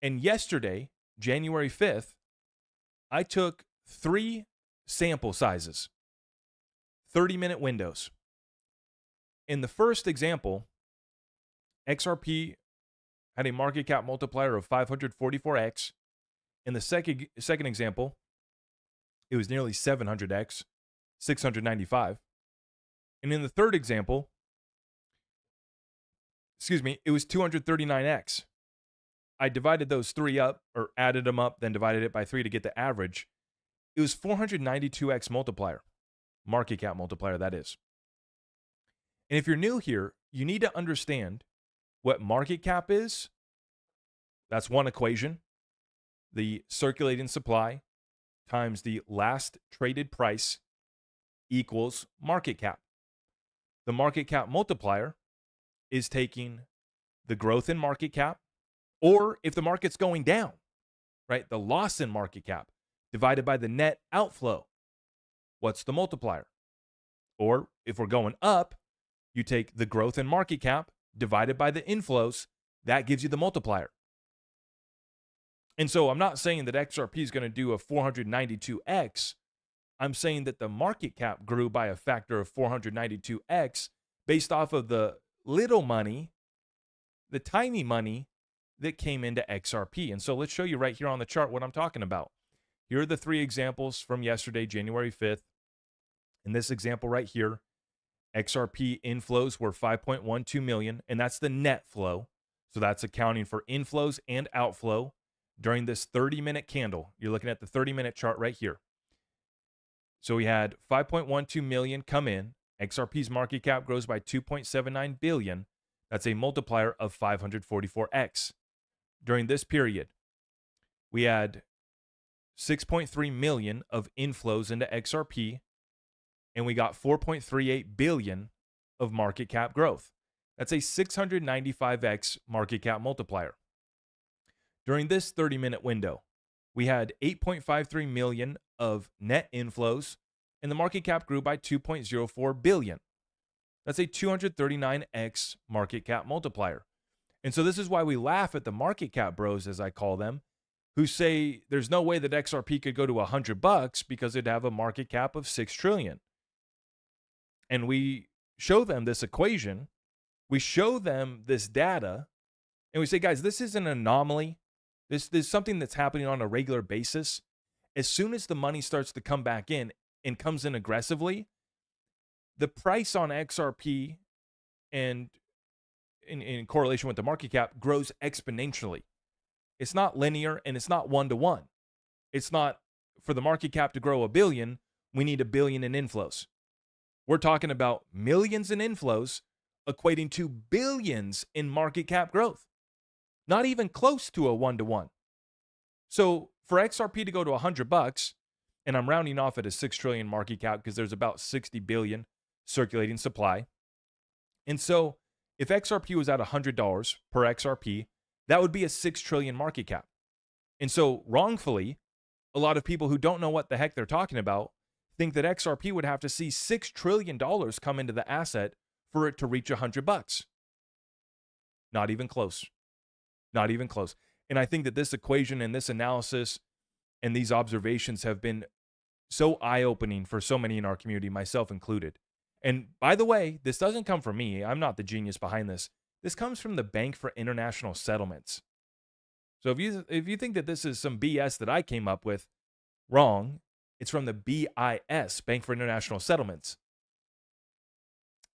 And yesterday, January 5th, I took 3 sample sizes, 30-minute windows. In the first example, XRP had a market cap multiplier of 544x. In the second example, it was nearly 700x, 695. And in the third example, it was 239x. I divided those 3 up, or added them up, then divided it by 3 to get the average. It was 492x multiplier, market cap multiplier, that is. And if you're new here, you need to understand what market cap is. That's one equation. The circulating supply times the last traded price equals market cap. The market cap multiplier is taking the growth in market cap Or if the market's going down, right? The loss in market cap divided by the net outflow. What's the multiplier? Or if we're going up, you take the growth in market cap divided by the inflows. That gives you the multiplier. And so I'm not saying that XRP is going to do a 492x. I'm saying that the market cap grew by a factor of 492x based off of the little money, the tiny money that came into XRP. And so let's show you right here on the chart what I'm talking about. Here are the 3 examples from yesterday, January 5th. In this example right here, XRP inflows were 5.12 million, and that's the net flow. So that's accounting for inflows and outflow during this 30-minute candle. You're looking at the 30-minute chart right here. So we had 5.12 million come in. XRP's market cap grows by 2.79 billion. That's a multiplier of 544x. During this period, we had 6.3 million of inflows into XRP, and we got 4.38 billion of market cap growth. That's a 695x market cap multiplier. During this 30-minute window, we had 8.53 million of net inflows, and the market cap grew by 2.04 billion. That's a 239x market cap multiplier. And so this is why we laugh at the market cap bros, as I call them, who say there's no way that XRP could go to $100 because it'd have a market cap of 6 trillion. And we show them this equation, we show them this data, and we say, guys, this is an anomaly. This is something that's happening on a regular basis. As soon as the money starts to come back in and comes in aggressively, the price on XRP and in correlation with the market cap grows exponentially. It's not linear and it's not one-to-one. It's not for the market cap to grow $1 billion, we need $1 billion in inflows. We're talking about millions in inflows equating to billions in market cap growth. Not even close to a one-to-one. So for XRP to go to $100, and I'm rounding off at a 6 trillion market cap because there's about 60 billion circulating supply. And so if XRP was at $100 per XRP, that would be a 6 trillion market cap. And so wrongfully, a lot of people who don't know what the heck they're talking about think that XRP would have to see $6 trillion come into the asset for it to reach $100. Not even close. Not even close. And I think that this equation and this analysis and these observations have been so eye-opening for so many in our community, myself included. And by the way, this doesn't come from me. I'm not the genius behind this. This comes from the Bank for International Settlements. So if you think that this is some BS that I came up with, wrong. It's from the BIS, Bank for International Settlements.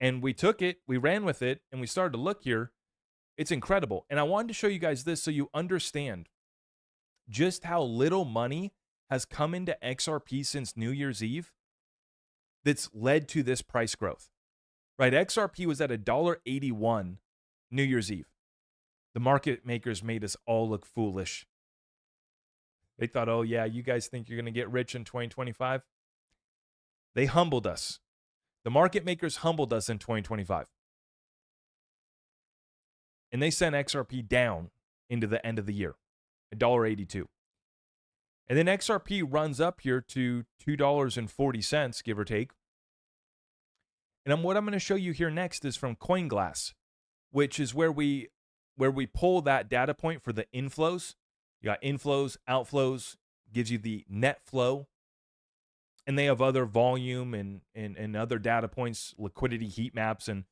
And we took it, we ran with it, and we started to look here. It's incredible. And I wanted to show you guys this so you understand just how little money has come into XRP since New Year's Eve that's led to this price growth. Right? XRP was at $1.81 New Year's Eve. The market makers made us all look foolish. They thought, oh yeah, you guys think you're going to get rich in 2025? They humbled us. The market makers humbled us in 2025. And they sent XRP down into the end of the year, $1.82. And then XRP runs up here to $2.40, give or take. And what I'm going to show you here next is from CoinGlass, which is where we pull that data point for the inflows. You got inflows, outflows, gives you the net flow. And they have other volume and other data points, liquidity heat maps. And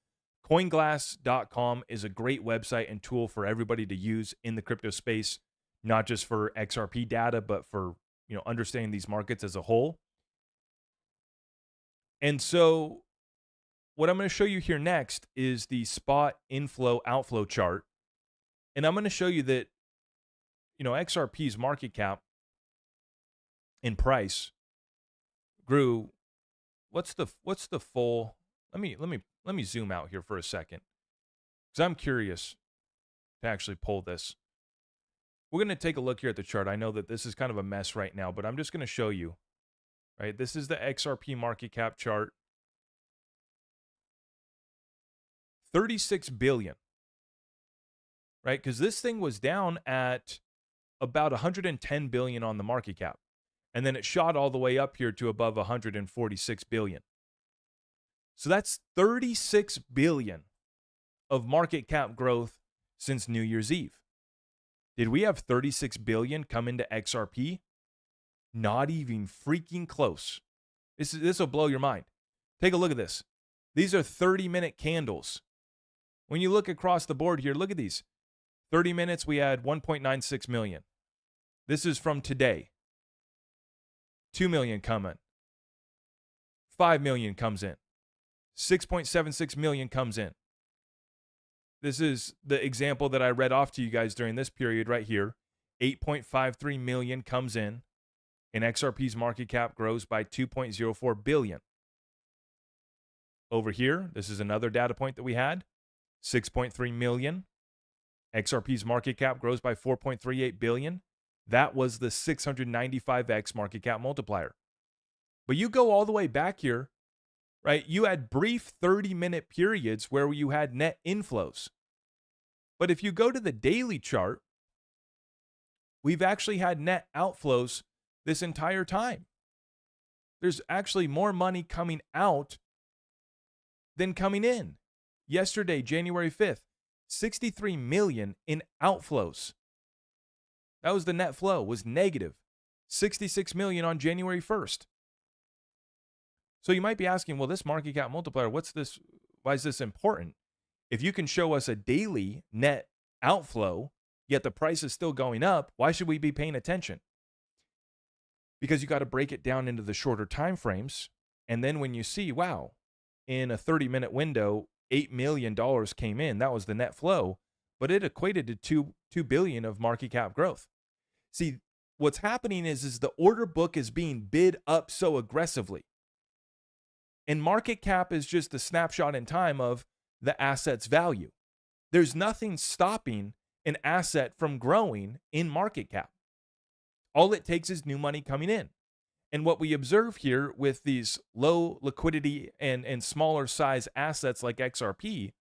CoinGlass.com is a great website and tool for everybody to use in the crypto space, not just for XRP data, but for understanding these markets as a whole. And so what I'm going to show you here next is the spot inflow outflow chart. And I'm going to show you that XRP's market cap in price grew. What's the full? Let me zoom out here for a second, because I'm curious to actually pull this. We're going to take a look here at the chart. I know that this is kind of a mess right now, but I'm just going to show you. Right, this is the XRP market cap chart. 36 billion. right? Because this thing was down at about 110 billion on the market cap. And then it shot all the way up here to above 146 billion. So that's 36 billion of market cap growth since New Year's Eve. Did we have 36 billion come into XRP? Not even freaking close. This will blow your mind. Take a look at this. These are 30-minute candles. When you look across the board here, look at these. 30 minutes, we had 1.96 million. This is from today. 2 million coming. 5 million comes in. 6.76 million comes in. This is the example that I read off to you guys during this period right here. 8.53 million comes in, and XRP's market cap grows by 2.04 billion. Over here, this is another data point that we had. 6.3 million. XRP's market cap grows by 4.38 billion. That was the 695x market cap multiplier. But you go all the way back here, right? You had brief 30-minute periods where you had net inflows. But if you go to the daily chart, we've actually had net outflows this entire time. There's actually more money coming out than coming in. Yesterday, January 5th, 63 million in outflows. That was the net flow, was negative. 66 million on January 1st. So you might be asking, well, this market cap multiplier, what's this? Why is this important? If you can show us a daily net outflow, yet the price is still going up, why should we be paying attention? Because you got to break it down into the shorter time frames. And then when you see, wow, in a 30-minute window, $8 million came in, that was the net flow, but it equated to $2 billion of market cap growth. See, what's happening is the order book is being bid up so aggressively. And market cap is just a snapshot in time of the asset's value. There's nothing stopping an asset from growing in market cap. All it takes is new money coming in. And what we observe here with these low liquidity and smaller size assets like XRP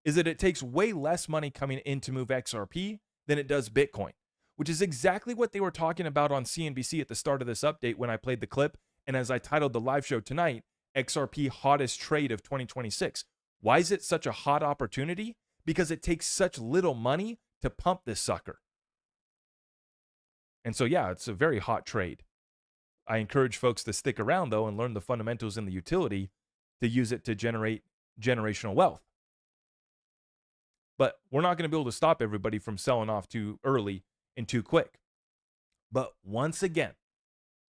is that it takes way less money coming in to move XRP than it does Bitcoin, which is exactly what they were talking about on CNBC at the start of this update when I played the clip. And as I titled the live show tonight, XRP hottest trade of 2026. Why is it such a hot opportunity? Because it takes such little money to pump this sucker. And so, yeah, it's a very hot trade. I encourage folks to stick around, though, and learn the fundamentals and the utility to use it to generate generational wealth. But we're not going to be able to stop everybody from selling off too early and too quick. But once again,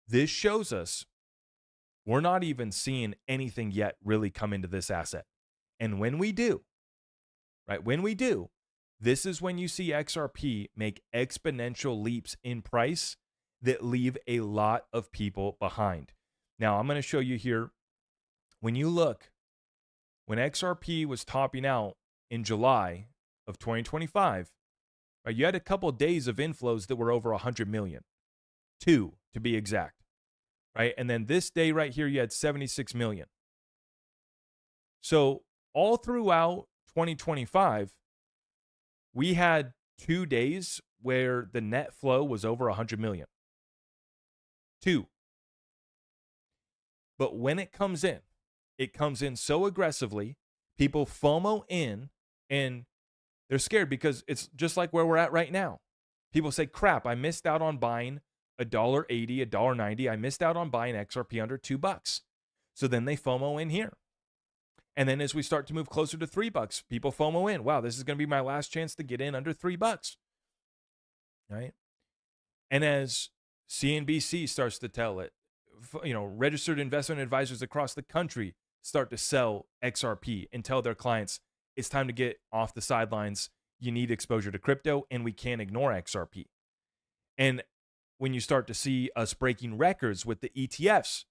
this shows us we're not even seeing anything yet really come into this asset. And when we do, right, this is when you see XRP make exponential leaps in price that leave a lot of people behind. Now, I'm going to show you here. When you look, when XRP was topping out in July of 2025, right, you had a couple of days of inflows that were over 100 million. 2 to be exact. Right? And then this day right here, you had 76 million. So all throughout 2025, we had 2 days where the net flow was over 100 million. 2. But when it comes in so aggressively, people FOMO in, and they're scared because it's just like where we're at right now. People say, crap, I missed out on buying $1.80, $1.90. I missed out on buying XRP under $2. So then they FOMO in here. And then as we start to move closer to $3, people FOMO in. Wow, this is going to be my last chance to get in under $3. Right? And as CNBC starts to tell it, registered investment advisors across the country start to sell XRP and tell their clients, it's time to get off the sidelines. You need exposure to crypto, and we can't ignore XRP. And when you start to see us breaking records with the ETFs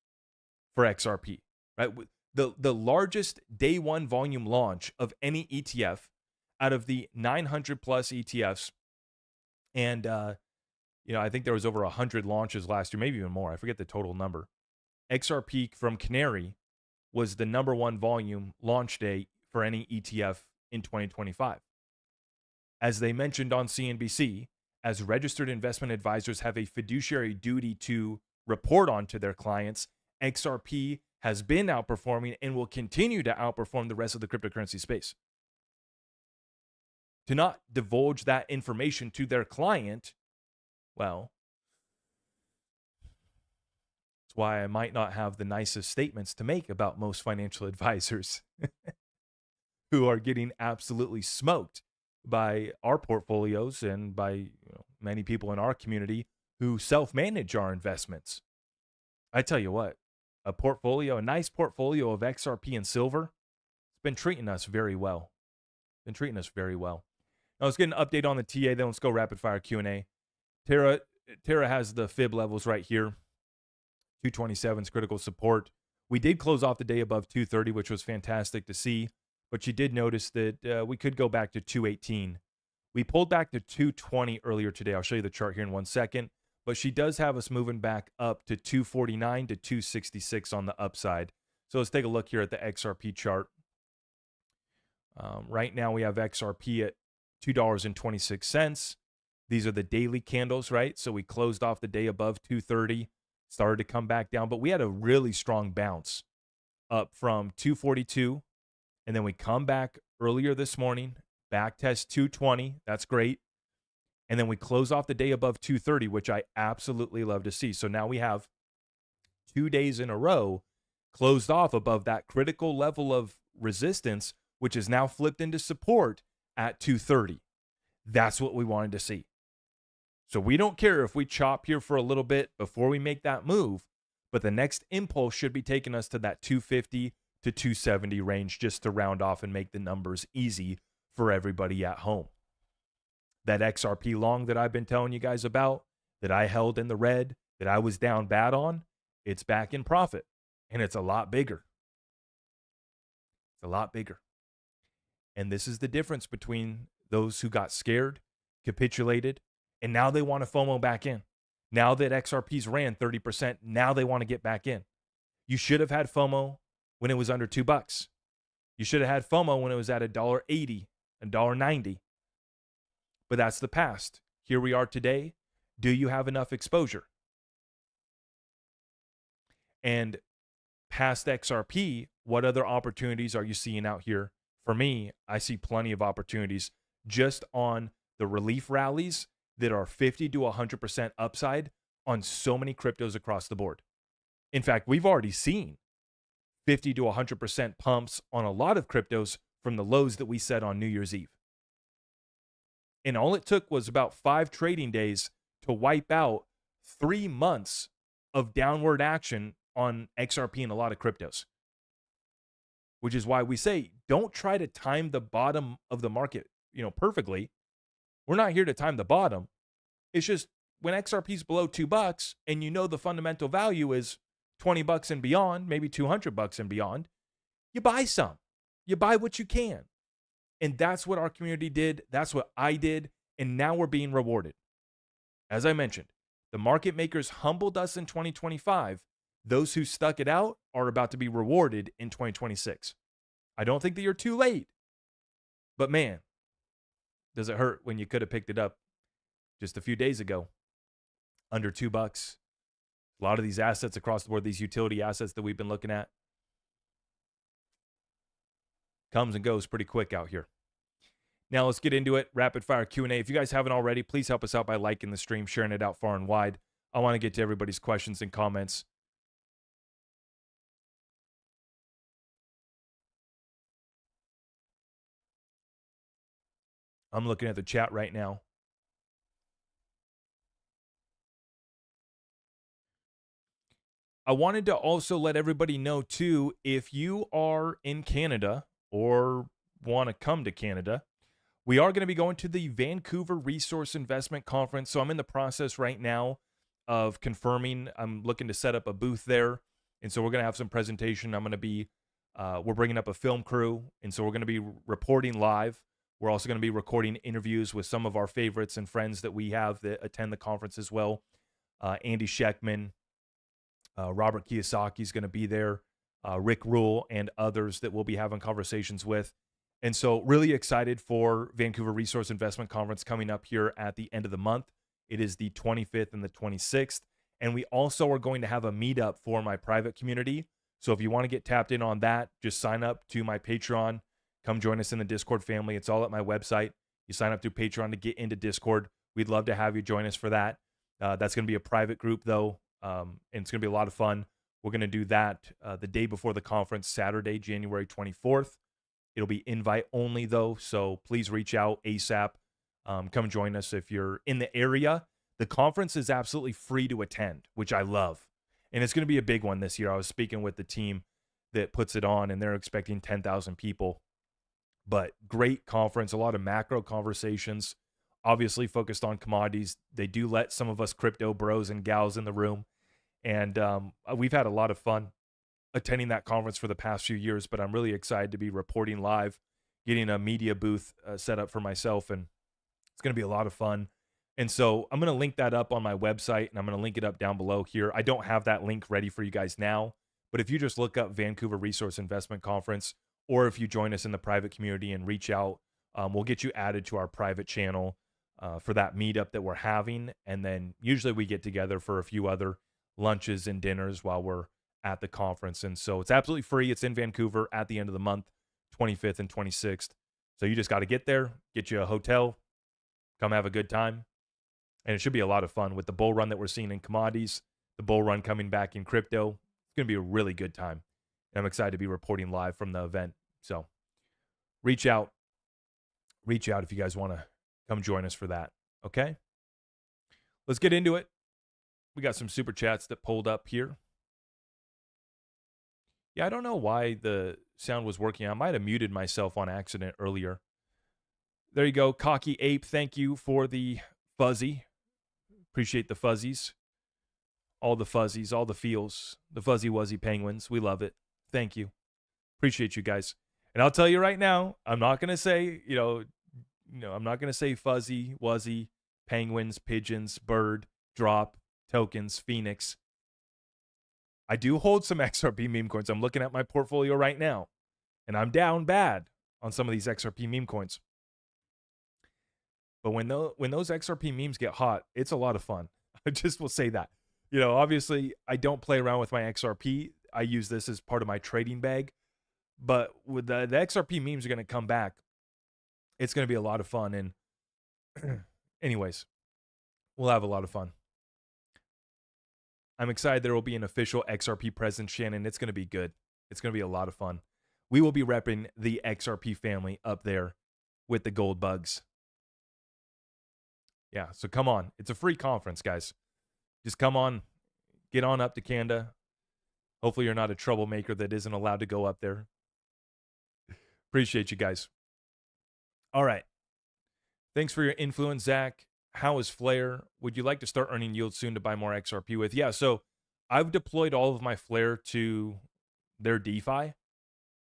for XRP, right? The largest day one volume launch of any ETF out of the 900 plus ETFs. And, I think there was over 100 launches last year, maybe even more. I forget the total number. XRP from Canary was the number one volume launch day for any ETF in 2025. As they mentioned on CNBC, as registered investment advisors have a fiduciary duty to report on to their clients, XRP has been outperforming and will continue to outperform the rest of the cryptocurrency space. To not divulge that information to their client, well, that's why I might not have the nicest statements to make about most financial advisors who are getting absolutely smoked by our portfolios and by many people in our community who self-manage our investments. I tell you what, a nice portfolio of XRP and silver, it's been treating us very well. Now let's get an update on the TA, then let's go rapid fire Q&A. Tara has the fib levels right here. 227's critical support. We did close off the day above 230, which was fantastic to see, but you did notice that we could go back to 218. We pulled back to 220 earlier today. I'll show you the chart here in 1 second, but she does have us moving back up to 249 to 266 on the upside. So let's take a look here at the XRP chart. Right now we have XRP at $2.26. These are the daily candles, right? So we closed off the day above 230, started to come back down, but we had a really strong bounce up from 242, and then we come back earlier this morning, back test 220. That's great. And then we close off the day above 230, which I absolutely love to see. So now we have 2 days in a row closed off above that critical level of resistance, which is now flipped into support at 230. That's what we wanted to see. So we don't care if we chop here for a little bit before we make that move, but the next impulse should be taking us to that 250 to 270 range just to round off and make the numbers easy for everybody at home. That XRP long that I've been telling you guys about, that I held in the red, that I was down bad on, it's back in profit, and it's a lot bigger. It's a lot bigger. And this is the difference between those who got scared, capitulated, and now they want to FOMO back in. Now that XRP's ran 30%, now they want to get back in. You should have had FOMO when it was under $2. You should have had FOMO when it was at $1.80, $1.90. But that's the past. Here we are today. Do you have enough exposure? And past XRP, what other opportunities are you seeing out here? For me, I see plenty of opportunities just on the relief rallies that are 50 to 100% upside on so many cryptos across the board. In fact, we've already seen 50 to 100% pumps on a lot of cryptos from the lows that we set on New Year's Eve. And all it took was about 5 trading days to wipe out 3 months of downward action on XRP and a lot of cryptos. Which is why we say, don't try to time the bottom of the market, perfectly. We're not here to time the bottom. It's just when XRP is below $2 and the fundamental value is $20 and beyond, maybe $200 and beyond, you buy some. You buy what you can. And that's what our community did. That's what I did. And now we're being rewarded. As I mentioned, the market makers humbled us in 2025. Those who stuck it out are about to be rewarded in 2026. I don't think that you're too late. But man, does it hurt when you could have picked it up just a few days ago under $2? A lot of these assets across the board, these utility assets that we've been looking at, comes and goes pretty quick out here. Now let's get into it. Rapid fire Q&A. If you guys haven't already, please help us out by liking the stream, sharing it out far and wide. I want to get to everybody's questions and comments. I'm looking at the chat right now. I wanted to also let everybody know too, if you are in Canada or want to come to Canada, we are going to be going to the Vancouver Resource Investment Conference. So I'm in the process right now of confirming. I'm looking to set up a booth there. And so we're going to have some presentation. I'm going to be, we're bringing up a film crew. And so we're going to be reporting live. We're also going to be recording interviews with some of our favorites and friends that we have that attend the conference as well. Andy Sheckman, Robert Kiyosaki is going to be there, Rick Rule, and others that we'll be having conversations with. And so really excited for Vancouver Resource Investment Conference coming up here at the end of the month. It is the 25th and the 26th. And we also are going to have a meetup for my private community. So if you want to get tapped in on that, just sign up to my Patreon. Come join us in the Discord family. It's all at my website. You sign up through Patreon to get into Discord. We'd love to have you join us for that. That's going to be a private group, though, and it's going to be a lot of fun. We're going to do that the day before the conference, Saturday, January 24th. It'll be invite only, though, so please reach out ASAP. Come join us if you're in the area. The conference is absolutely free to attend, which I love. And it's going to be a big one this year. I was speaking with the team that puts it on, and they're expecting 10,000 people. But great conference, a lot of macro conversations, obviously focused on commodities. They do let some of us crypto bros and gals in the room. And we've had a lot of fun attending that conference for the past few years, but I'm really excited to be reporting live, getting a media booth set up for myself, and it's going to be a lot of fun. And so I'm going to link that up on my website, and I'm going to link it up down below here. I don't have that link ready for you guys now, but if you just look up Vancouver Resource Investment Conference, or if you join us in the private community and reach out, we'll get you added to our private channel for that meetup that we're having. And then usually we get together for a few other lunches and dinners while we're at the conference. And so it's absolutely free. It's in Vancouver at the end of the month, 25th and 26th. So you just got to get there, get you a hotel, come have a good time. And it should be a lot of fun with the bull run that we're seeing in commodities, the bull run coming back in crypto. It's going to be a really good time. And I'm excited to be reporting live from the event. So reach out if you guys want to come join us for that. Okay? Let's get into it. We got some super chats that pulled up here. Yeah, I don't know why the sound was working. I might have muted myself on accident earlier. There you go. Cocky Ape, thank you for the fuzzy. Appreciate the fuzzies. All the fuzzies, all the feels. The fuzzy wuzzy penguins. We love it. Thank you. Appreciate you guys. And I'll tell you right now, I'm not going to say, I'm not going to say fuzzy, wuzzy, penguins, pigeons, bird, drop, tokens, phoenix. I do hold some XRP meme coins. I'm looking at my portfolio right now, and I'm down bad on some of these XRP meme coins. But when those XRP memes get hot, it's a lot of fun. I just will say that. Obviously, I don't play around with my XRP. I use this as part of my trading bag. But with the XRP memes are going to come back, it's going to be a lot of fun. And anyways, we'll have a lot of fun. I'm excited there will be an official XRP presence, Shannon. It's going to be good. It's going to be a lot of fun. We will be repping the XRP family up there with the gold bugs. Yeah, so come on. It's a free conference, guys. Just come on. Get on up to Canada. Hopefully you're not a troublemaker that isn't allowed to go up there. Appreciate you guys. All right. Thanks for your influence, Zach. How is Flare? Would you like to start earning yield soon to buy more XRP with? Yeah, so I've deployed all of my Flare to their DeFi.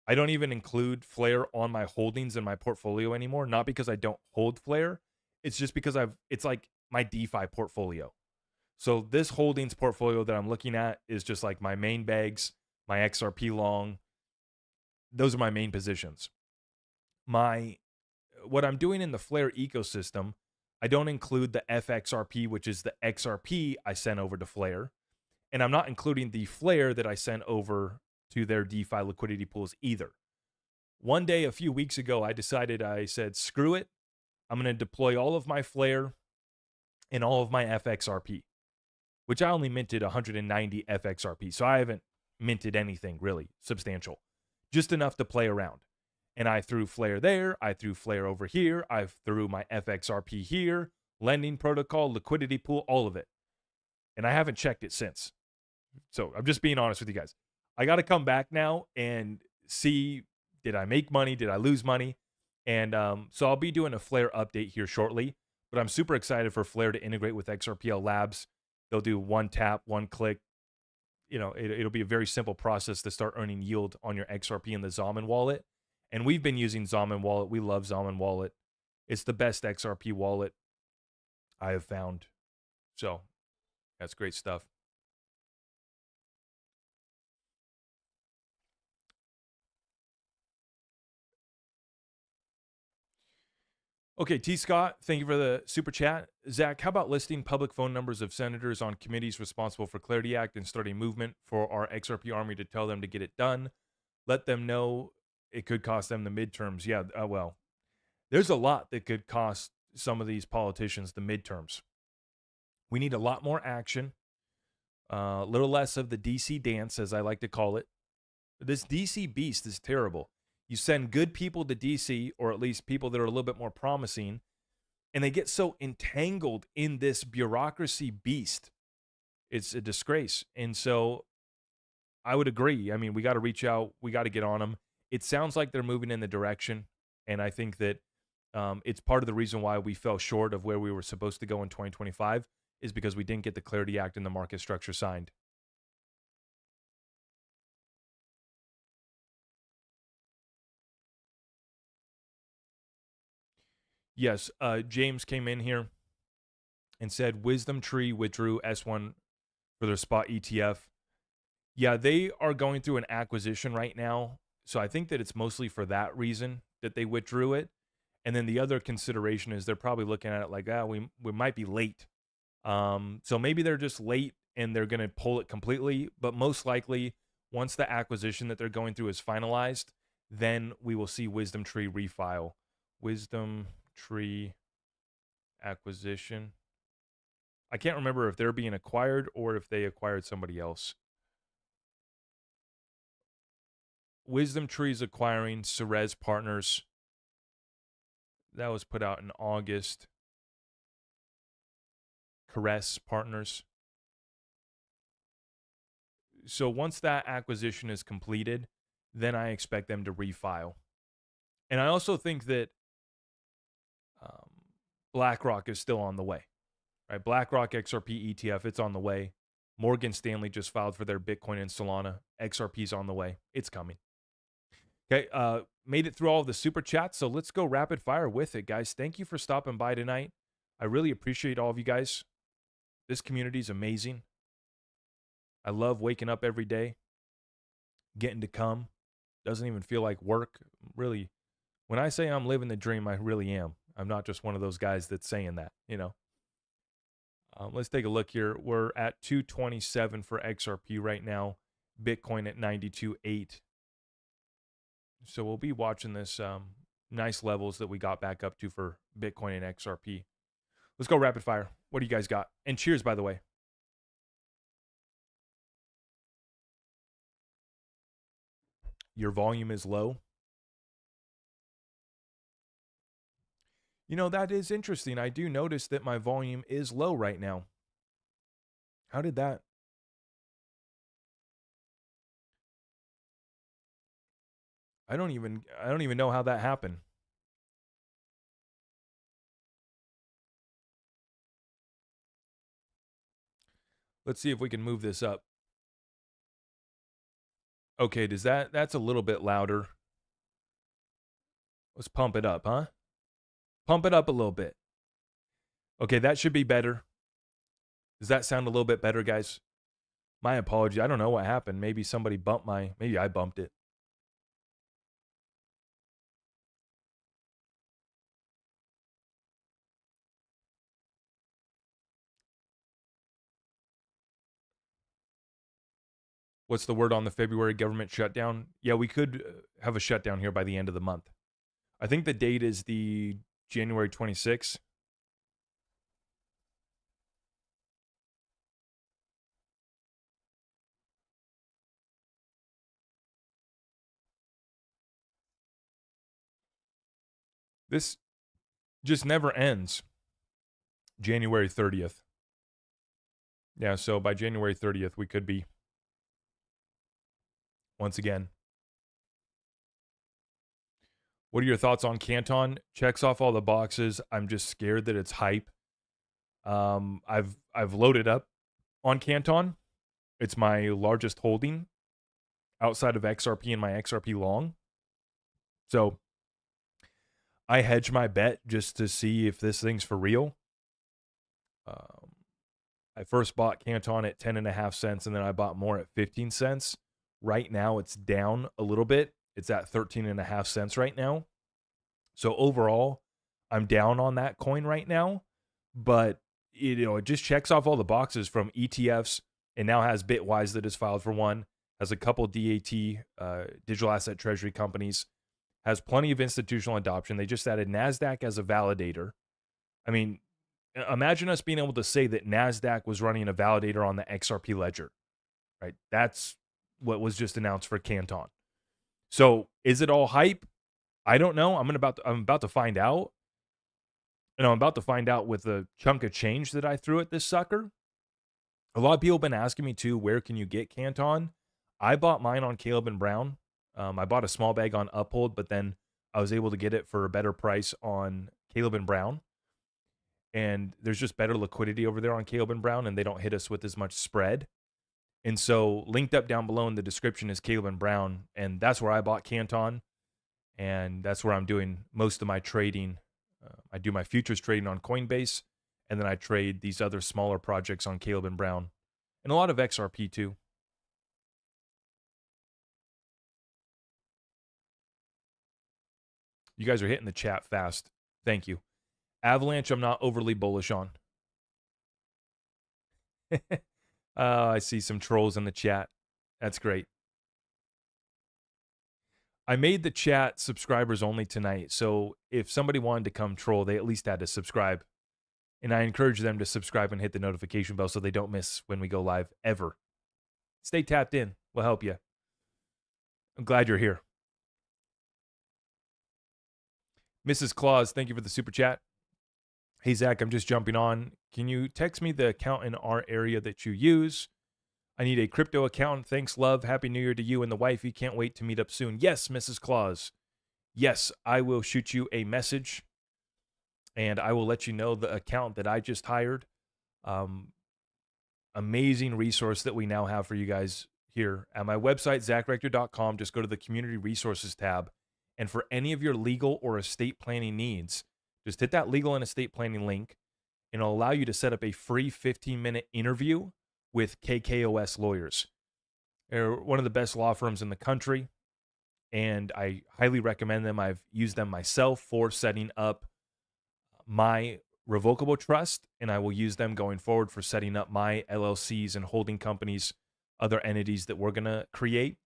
I don't even include Flare on my holdings in my portfolio anymore. Not because I don't hold Flare. It's just because it's like my DeFi portfolio. So this holdings portfolio that I'm looking at is just like my main bags, my XRP long. Those are my main positions. What I'm doing in the Flare ecosystem, I don't include the FXRP, which is the XRP I sent over to Flare. And I'm not including the Flare that I sent over to their DeFi liquidity pools either. One day, a few weeks ago, I said, screw it. I'm going to deploy all of my Flare and all of my FXRP, which I only minted 190 FXRP. So I haven't minted anything really substantial, just enough to play around. And I threw Flare there. I threw Flare over here. I threw my FXRP here, lending protocol, liquidity pool, all of it. And I haven't checked it since. So I'm just being honest with you guys. I got to come back now and see, did I make money? Did I lose money? And so I'll be doing a Flare update here shortly, but I'm super excited for Flare to integrate with XRPL Labs. They'll do one tap, one click. It'll be a very simple process to start earning yield on your XRP in the Zaman wallet. And we've been using Zaman wallet. We love Zaman wallet. It's the best XRP wallet I have found. So that's great stuff. Okay, T. Scott, thank you for the super chat. Zach, how about listing public phone numbers of senators on committees responsible for Clarity Act and starting movement for our XRP army to tell them to get it done? Let them know it could cost them the midterms. Yeah, well, there's a lot that could cost some of these politicians the midterms. We need a lot more action, a little less of the DC dance, as I like to call it. This DC beast is terrible. You send good people to DC, or at least people that are a little bit more promising, and they get so entangled in this bureaucracy beast. It's a disgrace. And so I would agree. I mean, we got to reach out. We got to get on them. It sounds like they're moving in the direction. And I think that it's part of the reason why we fell short of where we were supposed to go in 2025 is because we didn't get the Clarity Act and the market structure signed. Yes, James came in here and said Wisdom Tree withdrew S1 for their spot ETF. Yeah, they are going through an acquisition right now. So I think that it's mostly for that reason that they withdrew it. And then the other consideration is they're probably looking at it like, we might be late. So maybe they're just late and they're going to pull it completely. But most likely, once the acquisition that they're going through is finalized, then we will see Wisdom Tree refile. Wisdom Tree acquisition. I can't remember if they're being acquired or if they acquired somebody else. Wisdom Tree is acquiring Ceres Partners. That was put out in August. Caress Partners. So once that acquisition is completed, then I expect them to refile. And I also think that BlackRock is still on the way. Right? BlackRock XRP ETF, it's on the way. Morgan Stanley just filed for their Bitcoin and Solana. XRP's on the way. It's coming. Okay, made it through all of the super chats, so let's go rapid fire with it, guys. Thank you for stopping by tonight. I really appreciate all of you guys. This community is amazing. I love waking up every day, getting to come. Doesn't even feel like work. Really, when I say I'm living the dream, I really am. I'm not just one of those guys that's saying that, you know. Let's take a look here. We're at 227 for XRP right now. Bitcoin at 92.8. So we'll be watching this nice levels that we got back up to for Bitcoin and XRP. Let's go rapid fire. What do you guys got? And cheers, by the way. Your volume is low. You know, that is interesting. I do notice that my volume is low right now. How did that? I don't even know how that happened. Let's see if we can move this up. Okay, that's a little bit louder. Let's pump it up, huh? Pump it up a little bit. Okay, that should be better. Does that sound a little bit better, guys? My apology. I don't know what happened. Maybe somebody bumped maybe I bumped it. What's the word on the February government shutdown? Yeah, we could have a shutdown here by the end of the month. I think the date is the January 26th. This just never ends. January 30th. Yeah, so by January 30th, we could be once again. What are your thoughts on Canton? Checks off all the boxes. I'm just scared that it's hype. I've loaded up on Canton. It's my largest holding outside of XRP and my XRP long. So I hedge my bet just to see if this thing's for real. I first bought Canton at 10.5 cents, and then I bought more at 15 cents. Right now, it's down a little bit. It's at 13.5 cents right now. So overall, I'm down on that coin right now, but it just checks off all the boxes from ETFs. It now has Bitwise that is filed for one, has a couple DAT, digital asset treasury companies, has plenty of institutional adoption. They just added NASDAQ as a validator. I mean, imagine us being able to say that NASDAQ was running a validator on the XRP ledger, right? That's what was just announced for Canton. So is it all hype? I don't know. I'm about to find out. And I'm about to find out with the chunk of change that I threw at this sucker. A lot of people have been asking me too, where can you get Canton? I bought mine on Caleb and Brown. I bought a small bag on Uphold, but then I was able to get it for a better price on Caleb and Brown. And there's just better liquidity over there on Caleb and Brown, and they don't hit us with as much spread. And so linked up down below in the description is Caleb and Brown, and that's where I bought Canton, and that's where I'm doing most of my trading. I do my futures trading on Coinbase, and then I trade these other smaller projects on Caleb and Brown, and a lot of XRP too. You guys are hitting the chat fast. Thank you. Avalanche, I'm not overly bullish on. I see some trolls in the chat. That's great. I made the chat subscribers only tonight, so if somebody wanted to come troll, they at least had to subscribe. And I encourage them to subscribe and hit the notification bell so they don't miss when we go live ever. Stay tapped in. We'll help you. I'm glad you're here. Mrs. Claus, thank you for the super chat. Hey, Zach, I'm just jumping on. Can you text me the account in our area that you use? I need a crypto account. Thanks, love. Happy New Year to you and the wifey. Can't wait to meet up soon. Yes, Mrs. Claus. Yes, I will shoot you a message, and I will let you know the account that I just hired. Amazing resource that we now have for you guys here. At my website, zachrector.com, just go to the Community Resources tab, and for any of your legal or estate planning needs, just hit that legal and estate planning link, and it'll allow you to set up a free 15-minute interview with KKOS lawyers. They're one of the best law firms in the country, and I highly recommend them. I've used them myself for setting up my revocable trust, and I will use them going forward for setting up my LLCs and holding companies, other entities that we're going to create.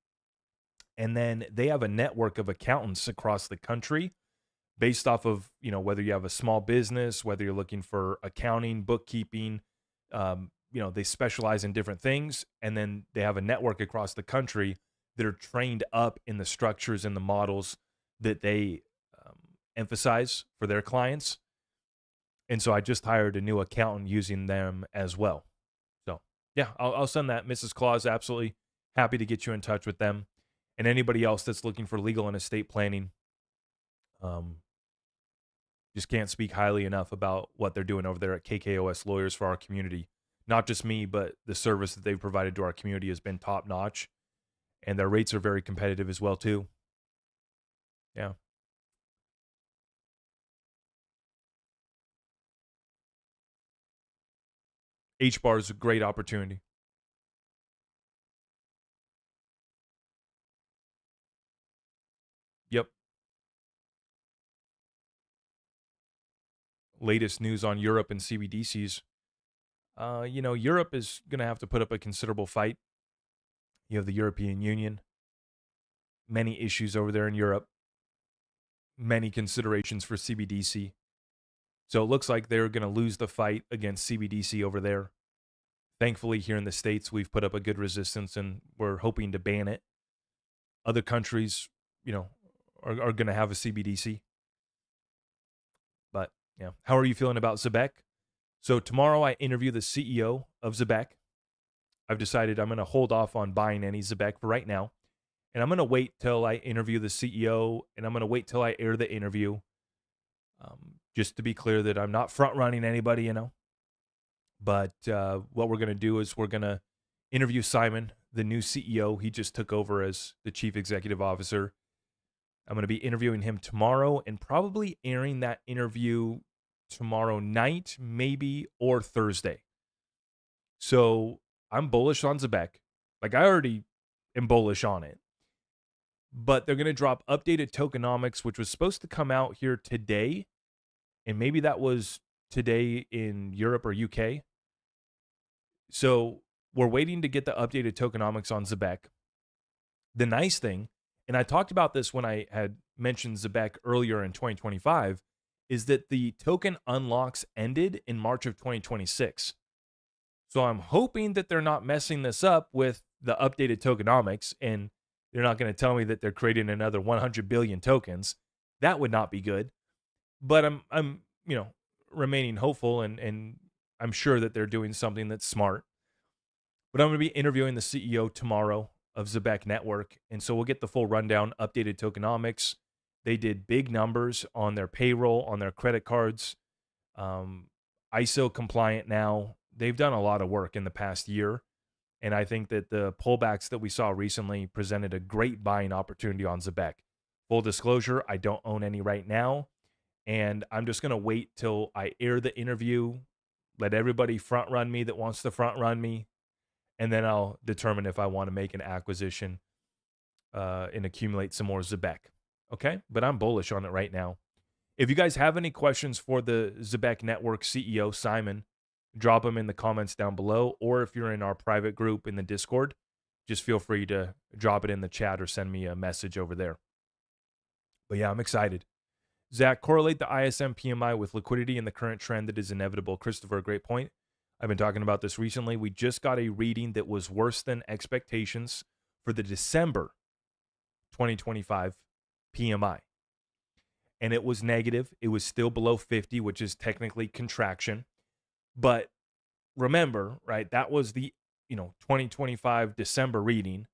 And then they have a network of accountants across the country based off of, whether you have a small business, whether you're looking for accounting, bookkeeping, they specialize in different things. And then they have a network across the country that are trained up in the structures and the models that they emphasize for their clients. And so I just hired a new accountant using them as well. So yeah, I'll send that. Mrs. Claus, absolutely happy to get you in touch with them. And anybody else that's looking for legal and estate planning, just can't speak highly enough about what they're doing over there at KKOS Lawyers for our community. Not just me, but the service that they've provided to our community has been top notch, and their rates are very competitive as well too. Yeah. H-bar is a great opportunity. Yep. Latest news on Europe and CBDCs. Europe is going to have to put up a considerable fight. You have the European Union. Many issues over there in Europe. Many considerations for CBDC. So it looks like they're going to lose the fight against CBDC over there. Thankfully, here in the States, we've put up a good resistance, and we're hoping to ban it. Other countries, are going to have a CBDC. But, yeah. How are you feeling about Zebek? So tomorrow I interview the CEO of Zebek. I've decided I'm going to hold off on buying any Zebek for right now. And I'm going to wait till I interview the CEO, and I'm going to wait till I air the interview. Just to be clear that I'm not front running anybody, But what we're going to do is we're going to interview Simon, the new CEO. He just took over as the chief executive officer. I'm going to be interviewing him tomorrow and probably airing that interview tomorrow night, maybe, or Thursday. So I'm bullish on Zebek. Like, I already am bullish on it. But they're going to drop updated tokenomics, which was supposed to come out here today. and maybe that was today in Europe or UK. So we're waiting to get the updated tokenomics on Zebek. The nice thing, and I talked about this when I had mentioned Zebek earlier in 2025, is that the token unlocks ended in March of 2026. So I'm hoping that they're not messing this up with the updated tokenomics, and they're not going to tell me that they're creating another 100 billion tokens. That would not be good. But I'm remaining hopeful, and I'm sure that they're doing something that's smart. But I'm going to be interviewing the CEO tomorrow of Zebek Network, and so we'll get the full rundown, updated tokenomics. They did big numbers on their payroll, on their credit cards, ISO compliant now. They've done a lot of work in the past year, and I think that the pullbacks that we saw recently presented a great buying opportunity on Zebek. Full disclosure, I don't own any right now, and I'm just going to wait till I air the interview, let everybody front run me that wants to front run me, and then I'll determine if I want to make an acquisition and accumulate some more Zebek. Okay? But I'm bullish on it right now. If you guys have any questions for the Zebek Network CEO, Simon, drop them in the comments down below. Or if you're in our private group in the Discord, just feel free to drop it in the chat or send me a message over there. But yeah, I'm excited. Zach, correlate the ISM PMI with liquidity and the current trend that is inevitable. Christopher, great point. I've been talking about this recently. We just got a reading that was worse than expectations for the December 2025 PMI. And it was negative. It was still below 50, which is technically contraction. But remember, right, that was the 2025 December reading.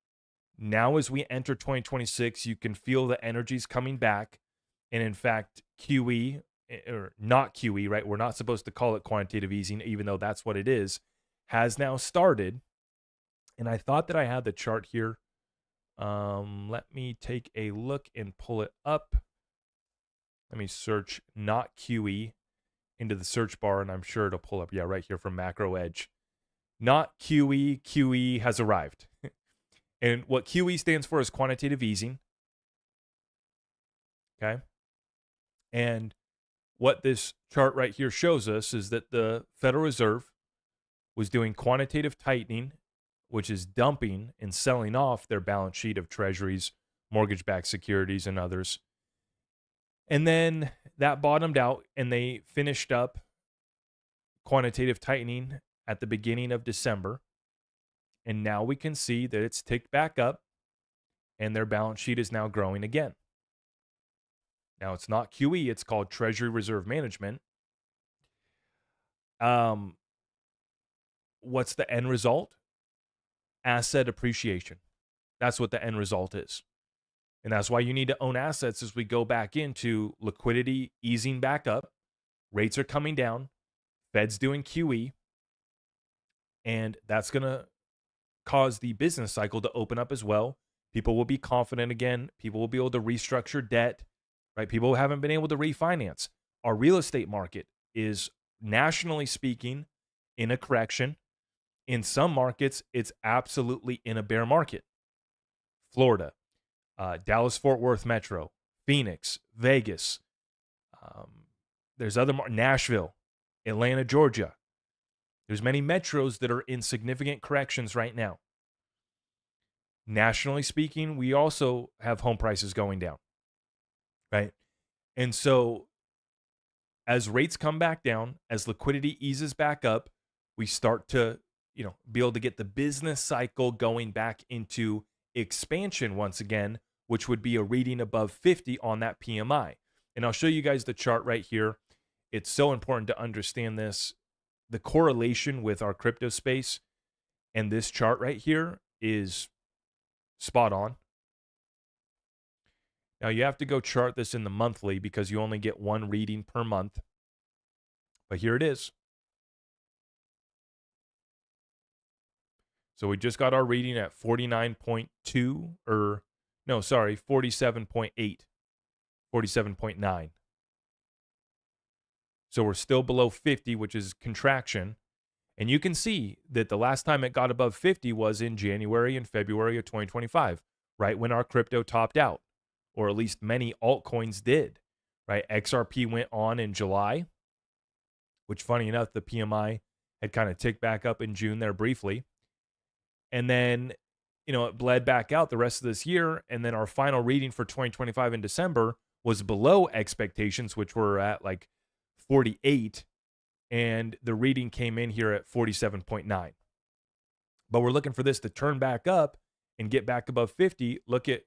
Now as we enter 2026, you can feel the energies coming back. And in fact, QE, or not QE, right? We're not supposed to call it quantitative easing, even though that's what it is, has now started. And I thought that I had the chart here. Let me take a look and pull it up. Let me search not QE into the search bar, and I'm sure it'll pull up. Yeah, right here from Macro Edge. Not QE, QE has arrived. And what QE stands for is quantitative easing. Okay. And what this chart right here shows us is that the Federal Reserve was doing quantitative tightening, which is dumping and selling off their balance sheet of treasuries, mortgage-backed securities, and others. And then that bottomed out, and they finished up quantitative tightening at the beginning of December. And now we can see that it's ticked back up, and their balance sheet is now growing again. Now, it's not QE, it's called Treasury Reserve Management. What's the end result? Asset appreciation. That's what the end result is. And that's why you need to own assets as we go back into liquidity easing back up. Rates are coming down. Fed's doing QE. And that's going to cause the business cycle to open up as well. People will be confident again. People will be able to restructure debt, right? People haven't been able to refinance. Our real estate market is, nationally speaking, in a correction. In some markets, it's absolutely in a bear market. Florida, Dallas-Fort Worth Metro, Phoenix, Vegas. There's other Nashville, Atlanta, Georgia. There's many metros that are in significant corrections right now. Nationally speaking, we also have home prices going down, right? And so as rates come back down, as liquidity eases back up, we start to, be able to get the business cycle going back into expansion once again, which would be a reading above 50 on that PMI. And I'll show you guys the chart right here. It's so important to understand this. The correlation with our crypto space and this chart right here is spot on. Now you have to go chart this in the monthly because you only get one reading per month. But here it is. So we just got our reading at 49.2 or no, sorry, 47.8, 47.9. So we're still below 50, which is contraction. And you can see that the last time it got above 50 was in January and February of 2025, right when our crypto topped out, or at least many altcoins did. right? XRP went on in July, which funny enough, the PMI had kind of ticked back up in June there briefly. And then, it bled back out the rest of this year. And then our final reading for 2025 in December was below expectations, which were at like 48. And the reading came in here at 47.9. But we're looking for this to turn back up and get back above 50. Look at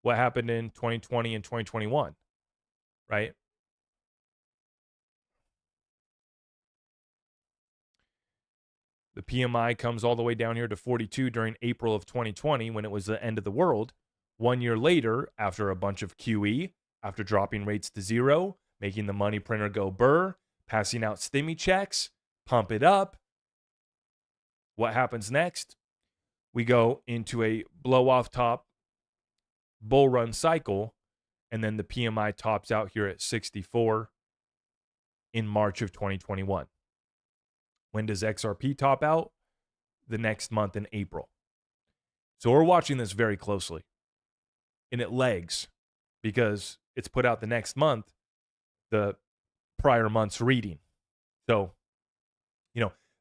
what happened in 2020 and 2021, right? The PMI comes all the way down here to 42 during April of 2020 when it was the end of the world. 1 year later, after a bunch of QE, after dropping rates to zero, making the money printer go burr, passing out stimmy checks, pump it up. What happens next? We go into a blow off top bull run cycle, and then the PMI tops out here at 64 in March of 2021. When does XRP top out? The next month in April. So we're watching this very closely. And it lags because it's put out the next month, the prior month's reading. So,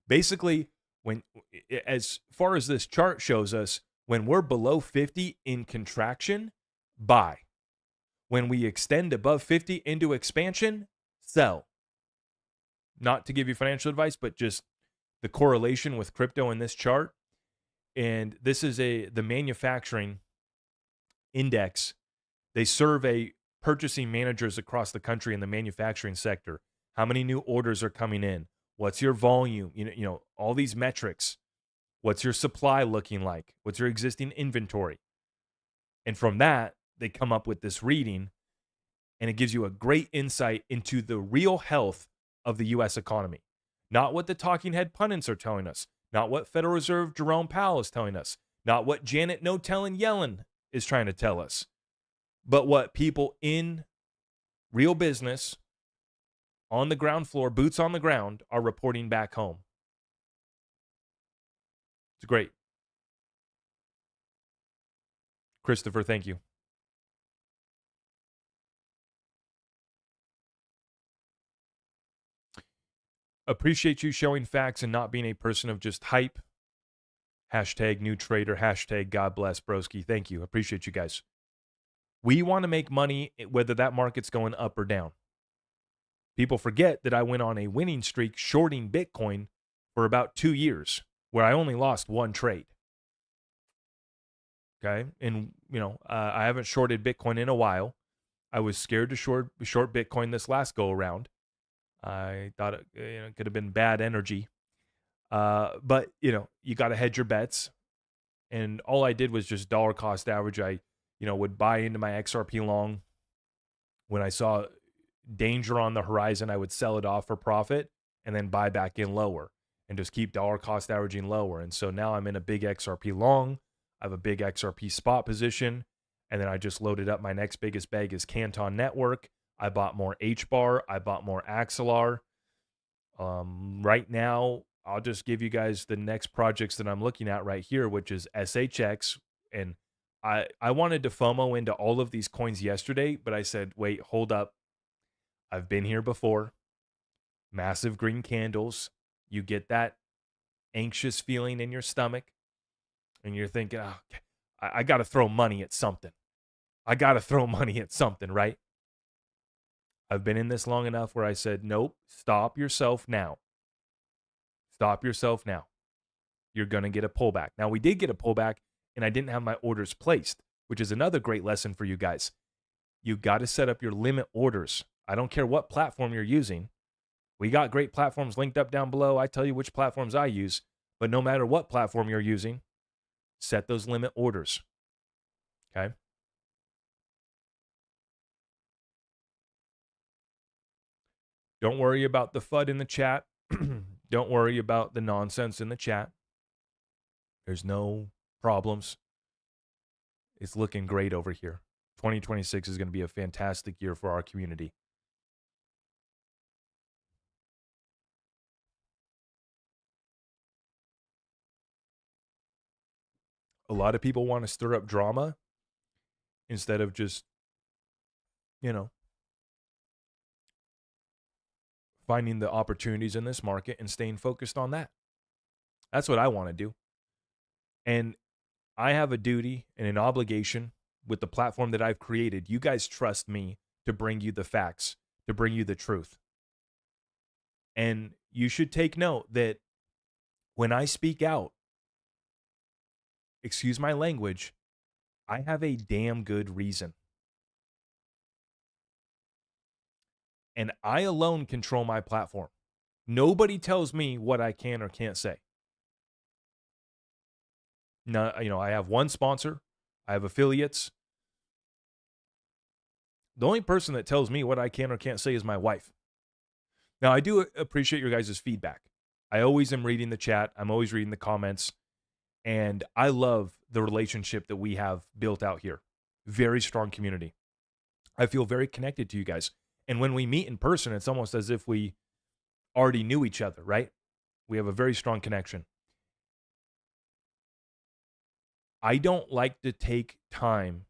basically, when, as far as this chart shows us, when we're below 50 in contraction, buy. When we extend above 50 into expansion, sell. Not to give you financial advice, but just the correlation with crypto in this chart. And this is the manufacturing index. They survey purchasing managers across the country in the manufacturing sector. How many new orders are coming in? What's your volume? All these metrics. What's your supply looking like? What's your existing inventory? And from that, they come up with this reading, and it gives you a great insight into the real health of the U.S. economy. Not what the talking head pundits are telling us, not what Federal Reserve Jerome Powell is telling us, not what Janet No-Tellin Yellen is trying to tell us, but what people in real business, on the ground floor, boots on the ground, are reporting back home. It's great. Christopher, thank you. Appreciate you showing facts and not being a person of just hype. Hashtag new trader, hashtag God bless broski. Thank you. Appreciate you guys. We want to make money whether that market's going up or down. People forget that I went on a winning streak shorting Bitcoin for about 2 years where I only lost one trade. Okay. And, I haven't shorted Bitcoin in a while. I was scared to short Bitcoin this last go around. I thought it could have been bad energy. But, you got to hedge your bets. And all I did was just dollar cost average. I, would buy into my XRP long. When I saw danger on the horizon, I would sell it off for profit and then buy back in lower and just keep dollar cost averaging lower. And so now I'm in a big XRP long. I have a big XRP spot position. And then I just loaded up my next biggest bag is Canton Network. I bought more HBAR. I bought more Axelar. Right now, I'll just give you guys the next projects that I'm looking at right here, which is SHX. And I wanted to FOMO into all of these coins yesterday, but I said, wait, hold up. I've been here before. Massive green candles. You get that anxious feeling in your stomach. And you're thinking, oh, okay, I got to throw money at something. I got to throw money at something, right? I've been in this long enough where I said, nope, stop yourself now. Stop yourself now. You're going to get a pullback. Now, we did get a pullback, and I didn't have my orders placed, which is another great lesson for you guys. You got to set up your limit orders. I don't care what platform you're using. We got great platforms linked up down below. I tell you which platforms I use. But no matter what platform you're using, set those limit orders. Okay? Don't worry about the FUD in the chat. Don't worry about the nonsense in the chat. There's no problems. It's looking great over here. 2026 is going to be a fantastic year for our community. A lot of people want to stir up drama instead of just, finding the opportunities in this market and staying focused on that. That's what I want to do. And I have a duty and an obligation with the platform that I've created. You guys trust me to bring you the facts, to bring you the truth. And you should take note that when I speak out, excuse my language, I have a damn good reason. And I alone control my platform. Nobody tells me what I can or can't say. No, I have one sponsor, I have affiliates. The only person that tells me what I can or can't say is my wife. Now, I do appreciate your guys' feedback. I always am reading the chat. I'm always reading the comments. And I love the relationship that we have built out here. Very strong community. I feel very connected to you guys. And when we meet in person, it's almost as if we already knew each other, right? We have a very strong connection. I don't like to take time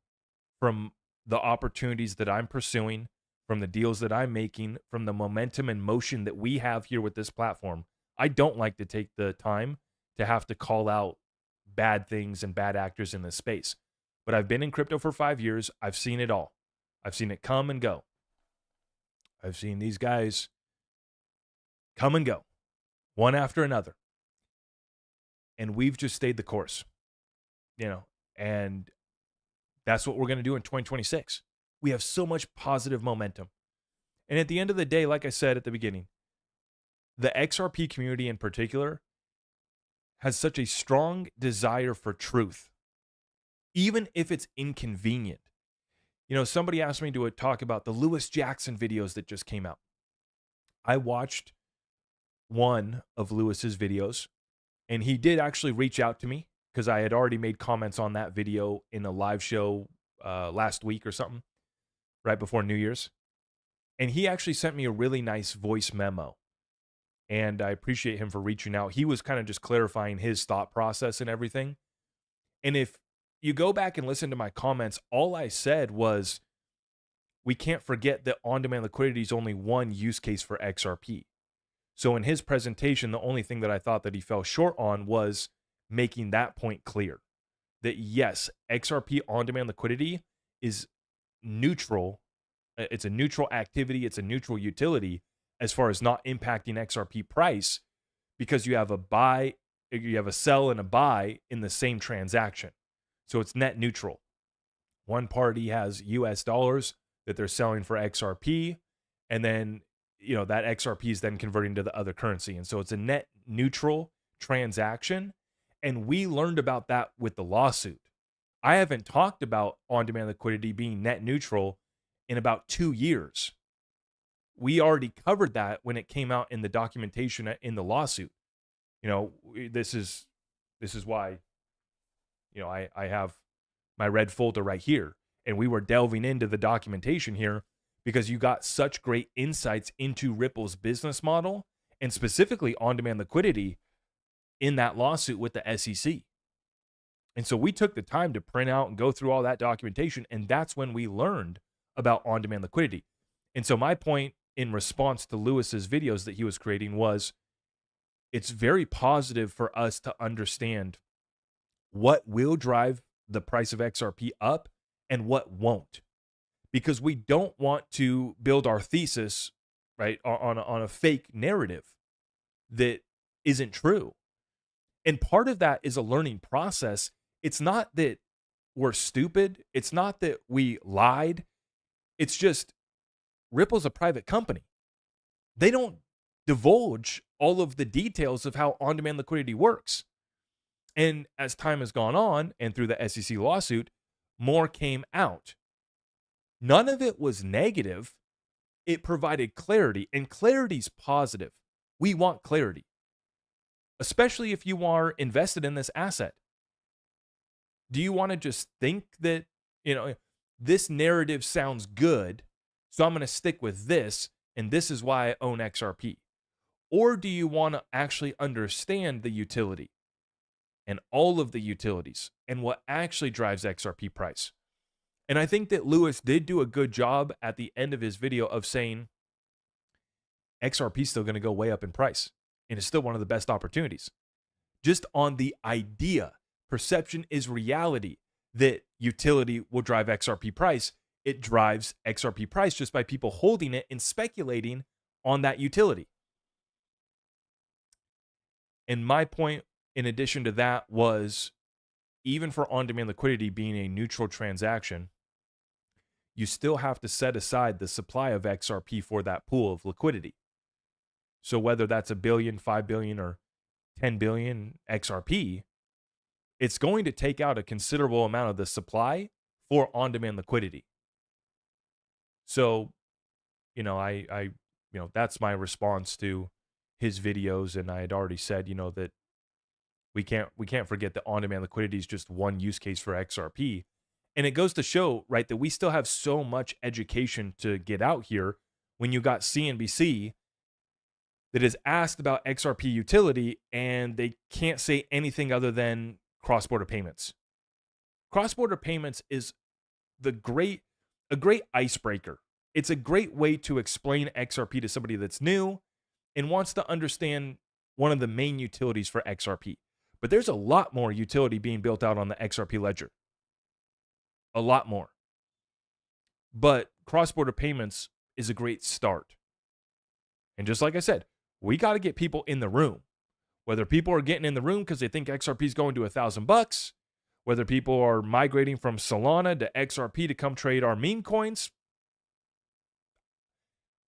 from the opportunities that I'm pursuing, from the deals that I'm making, from the momentum and motion that we have here with this platform. I don't like to take the time to have to call out bad things and bad actors in this space. But I've been in crypto for 5 years. I've seen it all. I've seen it come and go. I've seen these guys come and go, one after another. And we've just stayed the course, and that's what we're going to do in 2026. We have so much positive momentum. And at the end of the day, like I said at the beginning, the XRP community in particular has such a strong desire for truth, even if it's inconvenient. Somebody asked me to talk about the Lewis Jackson videos that just came out. I watched one of Lewis's videos, and he did actually reach out to me because I had already made comments on that video in a live show last week or something, right before New Year's. And he actually sent me a really nice voice memo. And I appreciate him for reaching out. He was kind of just clarifying his thought process and everything. And if you go back and listen to my comments, all I said was, we can't forget that on-demand liquidity is only one use case for XRP. So in his presentation, the only thing that I thought that he fell short on was making that point clear. That yes, XRP on-demand liquidity is neutral. It's a neutral activity. It's a neutral utility as far as not impacting XRP price, because you have a sell and a buy in the same transaction. So it's net neutral. One party has US dollars that they're selling for XRP, and then that XRP is then converting to the other currency. And so it's a net neutral transaction. And we learned about that with the lawsuit. I haven't talked about on-demand liquidity being net neutral in about 2 years. We already covered that when it came out in the documentation in the lawsuit. This is why, I have my red folder right here. And we were delving into the documentation here because you got such great insights into Ripple's business model and specifically on-demand liquidity in that lawsuit with the SEC. And so we took the time to print out and go through all that documentation, and that's when we learned about on-demand liquidity. And so my point in response to Lewis's videos that he was creating was, it's very positive for us to understand what will drive the price of XRP up and what won't, because we don't want to build our thesis, right, on a fake narrative that isn't true. And part of that is a learning process. It's not that we're stupid. It's not that we lied. It's just Ripple's a private company. They don't divulge all of the details of how on-demand liquidity works. And as time has gone on and through the SEC lawsuit, more came out. None of it was negative. It provided clarity, and clarity's positive. We want clarity, especially if you are invested in this asset. Do you want to just think that, this narrative sounds good, so I'm going to stick with this, and this is why I own XRP? Or do you want to actually understand the utility and all of the utilities and what actually drives XRP price? And I think that Lewis did do a good job at the end of his video of saying XRP is still going to go way up in price. And it's still one of the best opportunities. Just on the idea, perception is reality, that utility will drive XRP price. It drives XRP price just by people holding it and speculating on that utility. And my point, in addition to that, was even for on-demand liquidity being a neutral transaction, you still have to set aside the supply of XRP for that pool of liquidity. So whether that's $1 billion, 5 billion, or 10 billion XRP, it's going to take out a considerable amount of the supply for on-demand liquidity. So, I that's my response to his videos. And I had already said, that we can't forget that on-demand liquidity is just one use case for XRP. And it goes to show, right, that we still have so much education to get out here when you got CNBC that is asked about XRP utility and they can't say anything other than cross-border payments. Cross-border payments is a great icebreaker. It's a great way to explain XRP to somebody that's new and wants to understand one of the main utilities for XRP. But there's a lot more utility being built out on the XRP ledger. A lot more. But cross-border payments is a great start. And just like I said, we got to get people in the room. Whether people are getting in the room because they think XRP is going to $1,000, whether people are migrating from Solana to XRP to come trade our meme coins,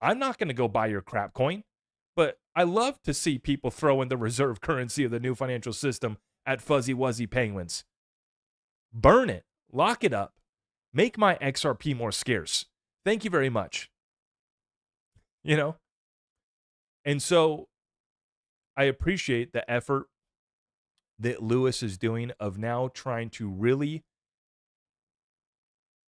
I'm not going to go buy your crap coin. But I love to see people throw in the reserve currency of the new financial system at fuzzy wuzzy penguins. Burn it. Lock it up. Make my XRP more scarce. Thank you very much. And so I appreciate the effort that Lewis is doing of now trying to really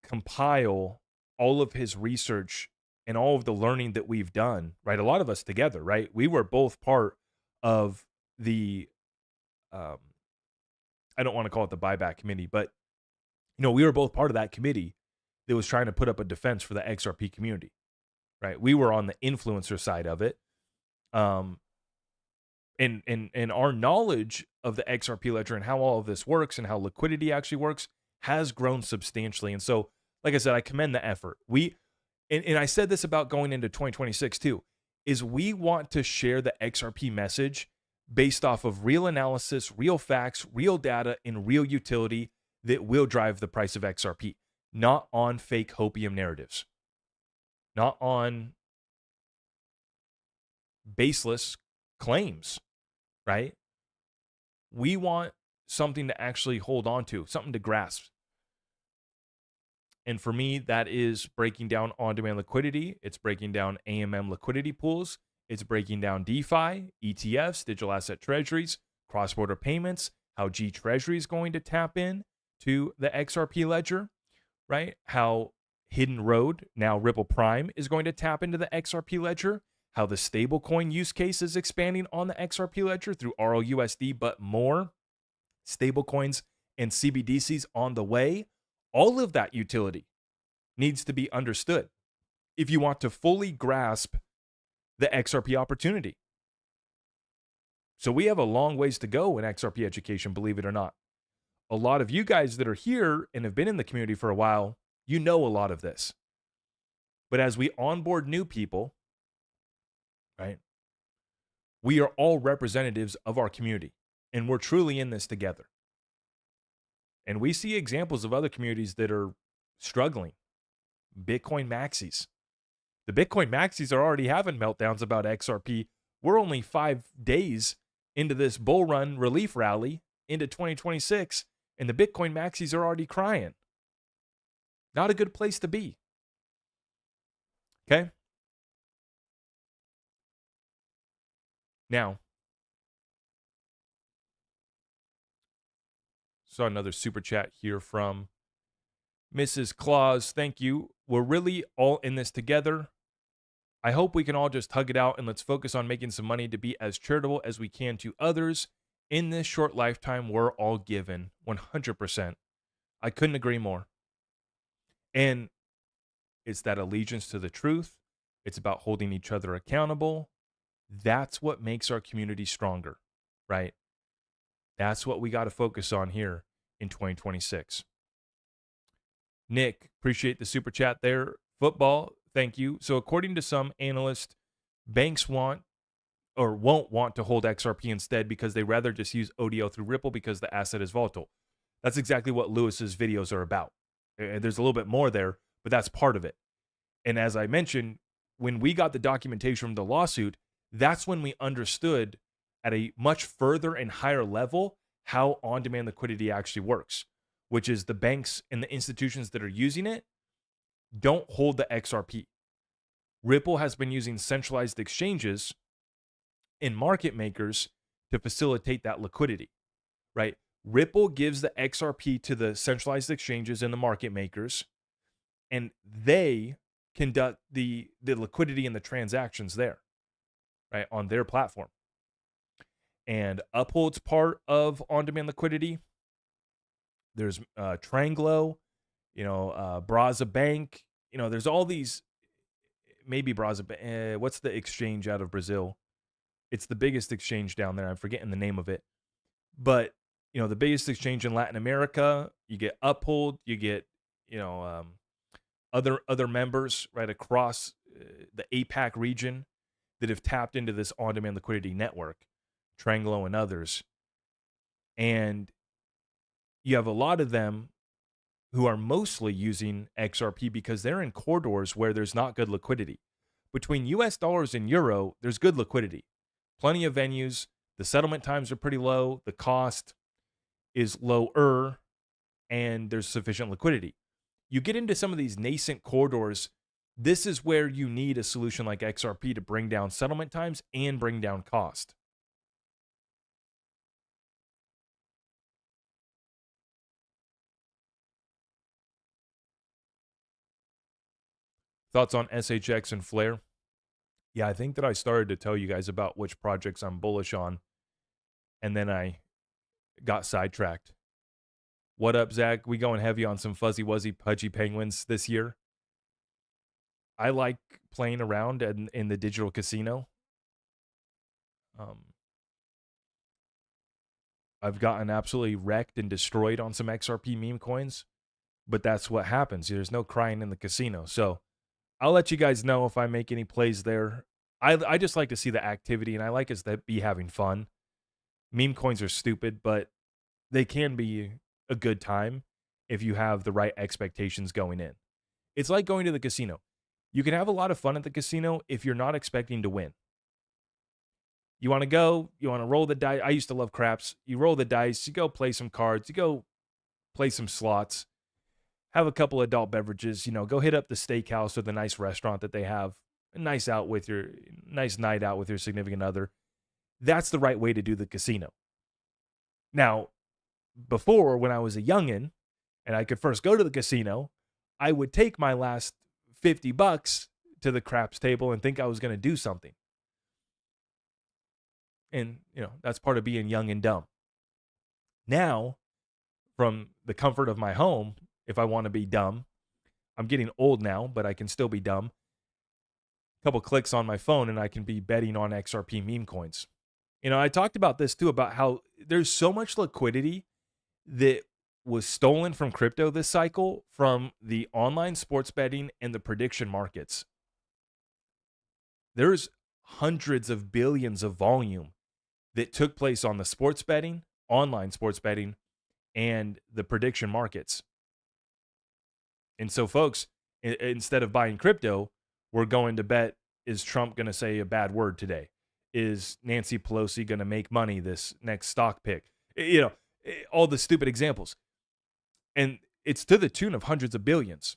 compile all of his research and all of the learning that we've done, right? A lot of us together, right? We were both part of the, I don't want to call it the buyback committee, but, we were both part of that committee that was trying to put up a defense for the XRP community, right? We were on the influencer side of it. And our knowledge of the XRP ledger and how all of this works and how liquidity actually works has grown substantially. And so, like I said, I commend the effort. And I said this about going into 2026 too, is we want to share the XRP message based off of real analysis, real facts, real data, and real utility that will drive the price of XRP, not on fake hopium narratives, not on baseless claims, right? We want something to actually hold on to, something to grasp. And for me, that is breaking down on-demand liquidity. It's breaking down AMM liquidity pools. It's breaking down DeFi, ETFs, digital asset treasuries, cross-border payments, how G Treasury is going to tap in to the XRP ledger, right? How Hidden Road, now Ripple Prime, is going to tap into the XRP ledger. How the stablecoin use case is expanding on the XRP ledger through RLUSD, but more stablecoins and CBDCs on the way. All of that utility needs to be understood if you want to fully grasp the XRP opportunity. So we have a long ways to go in XRP education, believe it or not. A lot of you guys that are here and have been in the community for a while, you know a lot of this. But as we onboard new people, right, we are all representatives of our community, and we're truly in this together. And we see examples of other communities that are struggling. Bitcoin maxis. The Bitcoin maxis are already having meltdowns about XRP. We're only 5 days into this bull run relief rally into 2026, and the Bitcoin maxis are already crying. Not a good place to be. Okay? Now, saw another super chat here from Mrs. Claus. Thank you. We're really all in this together. I hope we can all just hug it out and let's focus on making some money to be as charitable as we can to others. In this short lifetime, we're all given 100%. I couldn't agree more. And it's that allegiance to the truth. It's about holding each other accountable. That's what makes our community stronger, right? That's what we got to focus on here in 2026. Nick, appreciate the super chat there. Football, thank you. So according to some analysts, banks want or won't want to hold XRP instead because they rather just use ODL through Ripple because the asset is volatile. That's exactly what Lewis's videos are about. There's a little bit more there, but that's part of it. And as I mentioned, when we got the documentation from the lawsuit, that's when we understood at a much further and higher level how on-demand liquidity actually works, which is the banks and the institutions that are using it don't hold the XRP. Ripple has been using centralized exchanges and market makers to facilitate that liquidity, right? Ripple gives the XRP to the centralized exchanges and the market makers, and they conduct the liquidity and the transactions there, right, on their platform. And Uphold's part of on-demand liquidity. There's Tranglo, Braza Bank. There's all these, maybe Braza. What's the exchange out of Brazil? It's the biggest exchange down there. I'm forgetting the name of it. But, the biggest exchange in Latin America, you get Uphold, you get, other members right across the APAC region that have tapped into this on-demand liquidity network, Tranglo and others. And you have a lot of them who are mostly using XRP because they're in corridors where there's not good liquidity. Between US dollars and euro, there's good liquidity. Plenty of venues. The settlement times are pretty low. The cost is lower, and there's sufficient liquidity. You get into some of these nascent corridors, this is where you need a solution like XRP to bring down settlement times and bring down cost. Thoughts on SHX and Flare? Yeah, I think that I started to tell you guys about which projects I'm bullish on, and then I got sidetracked. What up, Zach? We going heavy on some fuzzy wuzzy pudgy penguins this year. I like playing around in the digital casino. I've gotten absolutely wrecked and destroyed on some XRP meme coins, but that's what happens. There's no crying in the casino. So I'll let you guys know if I make any plays there. I just like to see the activity, and I like us to be having fun. Meme coins are stupid, but they can be a good time if you have the right expectations going in. It's like going to the casino. You can have a lot of fun at the casino if you're not expecting to win. You want to go, you want to roll the dice. I used to love craps. You roll the dice, you go play some cards, you go play some slots, have a couple adult beverages, go hit up the steakhouse or the nice restaurant that they have, a nice night out with your significant other. That's the right way to do the casino. Now, before, when I was a youngin' and I could first go to the casino, I would take my last $50 to the craps table and think I was going to do something. And, that's part of being young and dumb. Now, from the comfort of my home, if I want to be dumb, I'm getting old now, but I can still be dumb. A couple clicks on my phone and I can be betting on XRP meme coins. I talked about this too, about how there's so much liquidity that was stolen from crypto this cycle from the online sports betting and the prediction markets. There's hundreds of billions of volume that took place on the sports betting, online sports betting, and the prediction markets. And so, folks, instead of buying crypto, we're going to bet, is Trump going to say a bad word today? Is Nancy Pelosi going to make money this next stock pick? All the stupid examples. And it's to the tune of hundreds of billions.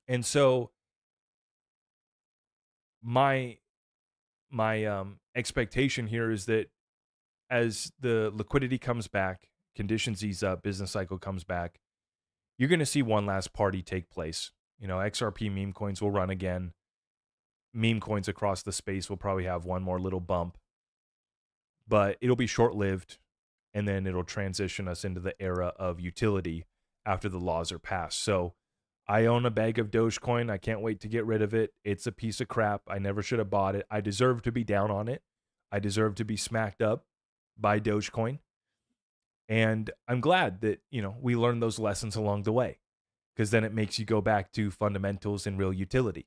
And so my expectation here is that as the liquidity comes back, conditions ease up, business cycle comes back, you're going to see one last party take place. XRP meme coins will run again. Meme coins across the space will probably have one more little bump, but it'll be short-lived, and then it'll transition us into the era of utility after the laws are passed. So I own a bag of Dogecoin. I can't wait to get rid of it. It's a piece of crap. I never should have bought it. I deserve to be down on it. I deserve to be smacked up by Dogecoin. And I'm glad that, we learned those lessons along the way, because then it makes you go back to fundamentals and real utility.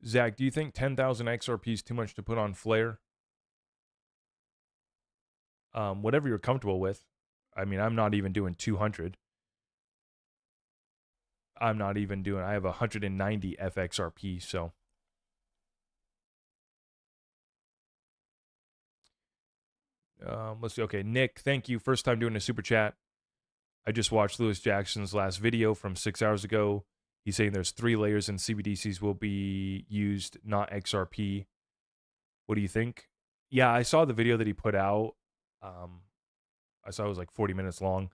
Zach, do you think 10,000 XRP is too much to put on Flare? Whatever you're comfortable with. I mean, I'm not even doing 200. I have 190 FXRP, so. Let's see. Okay, Nick, thank you. First time doing a super chat. I just watched Lewis Jackson's last video from 6 hours ago. He's saying there's 3 layers and CBDCs will be used, not XRP. What do you think? Yeah, I saw the video that he put out. I saw it was like 40 minutes long.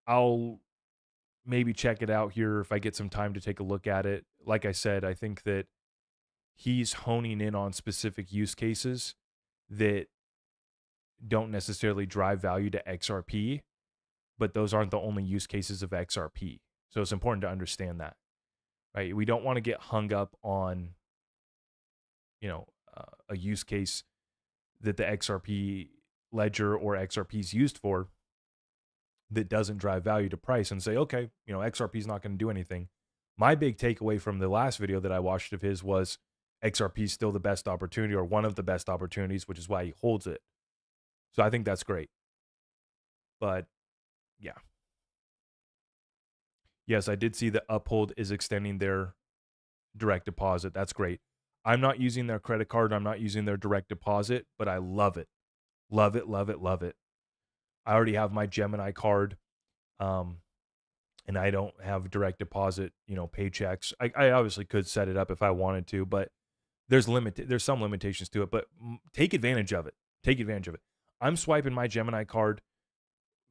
I'll maybe check it out here if I get some time to take a look at it. Like I said, I think that he's honing in on specific use cases that don't necessarily drive value to XRP, but those aren't the only use cases of XRP. So it's important to understand that, right? We don't want to get hung up on, a use case that the XRP ledger or XRP is used for that doesn't drive value to price and say, okay, XRP is not going to do anything. My big takeaway from the last video that I watched of his was XRP is still the best opportunity, or one of the best opportunities, which is why he holds it. So I think that's great. But yeah. Yes, I did see that Uphold is extending their direct deposit. That's great. I'm not using their credit card. I'm not using their direct deposit, but I love it. Love it, love it, love it. I already have my Gemini card, and I don't have direct deposit, paychecks. I obviously could set it up if I wanted to, but there's some limitations to it, but take advantage of it. Take advantage of it. I'm swiping my Gemini card,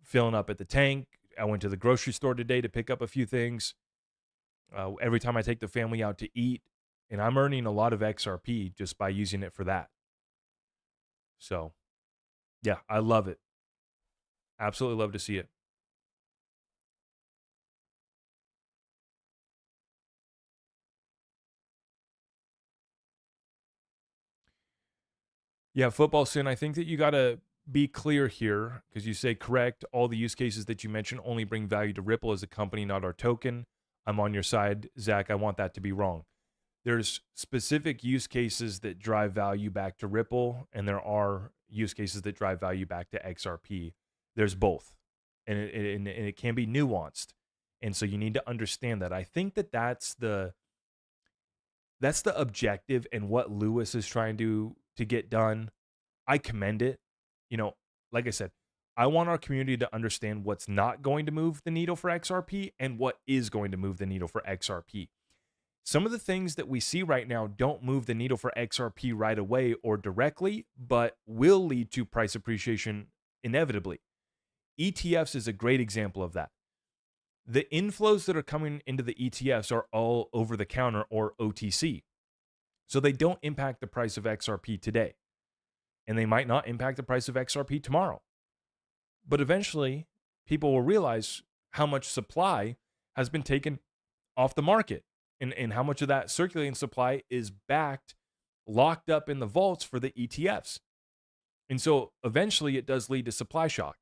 filling up at the tank. I went to the grocery store today to pick up a few things. Every time I take the family out to eat, and I'm earning a lot of XRP just by using it for that. So, yeah, I love it. Absolutely love to see it. Yeah, football sin. I think that you got to be clear here, because you say correct. All the use cases that you mentioned only bring value to Ripple as a company, not our token. I'm on your side, Zach. I want that to be wrong. There's specific use cases that drive value back to Ripple, and there are use cases that drive value back to XRP. There's both, and it can be nuanced, and so you need to understand that. I think that that's the objective and what Lewis is trying to get done. I commend it. Like I said, I want our community to understand what's not going to move the needle for XRP and what is going to move the needle for XRP. Some of the things that we see right now don't move the needle for XRP right away or directly, but will lead to price appreciation inevitably. ETFs is a great example of that. The inflows that are coming into the ETFs are all over the counter or OTC. So they don't impact the price of XRP today. And they might not impact the price of XRP tomorrow. But eventually, people will realize how much supply has been taken off the market, and how much of that circulating supply is locked up in the vaults for the ETFs. And so eventually it does lead to supply shock.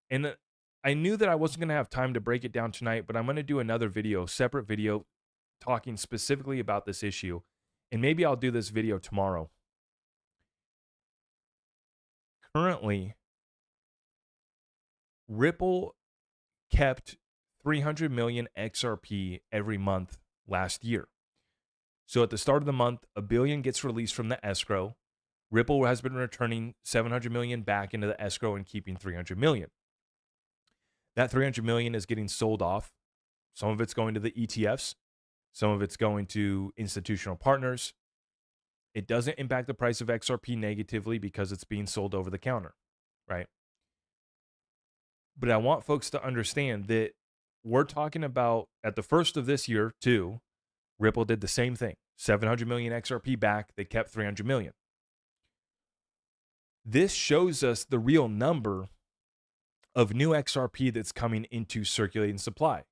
And I knew that I wasn't going to have time to break it down tonight, but I'm going to do another video, separate video, talking specifically about this issue. And maybe I'll do this video tomorrow. Currently, Ripple kept 300 million XRP every month last year. So at the start of the month, $1 billion gets released from the escrow. Ripple has been returning 700 million back into the escrow and keeping 300 million. That 300 million is getting sold off. Some of it's going to the ETFs. Some of it's going to institutional partners. It doesn't impact the price of XRP negatively because it's being sold over the counter, right? But I want folks to understand that we're talking about at the first of this year too, Ripple did the same thing. 700 million XRP back, they kept 300 million. This shows us the real number of new XRP that's coming into circulating supply,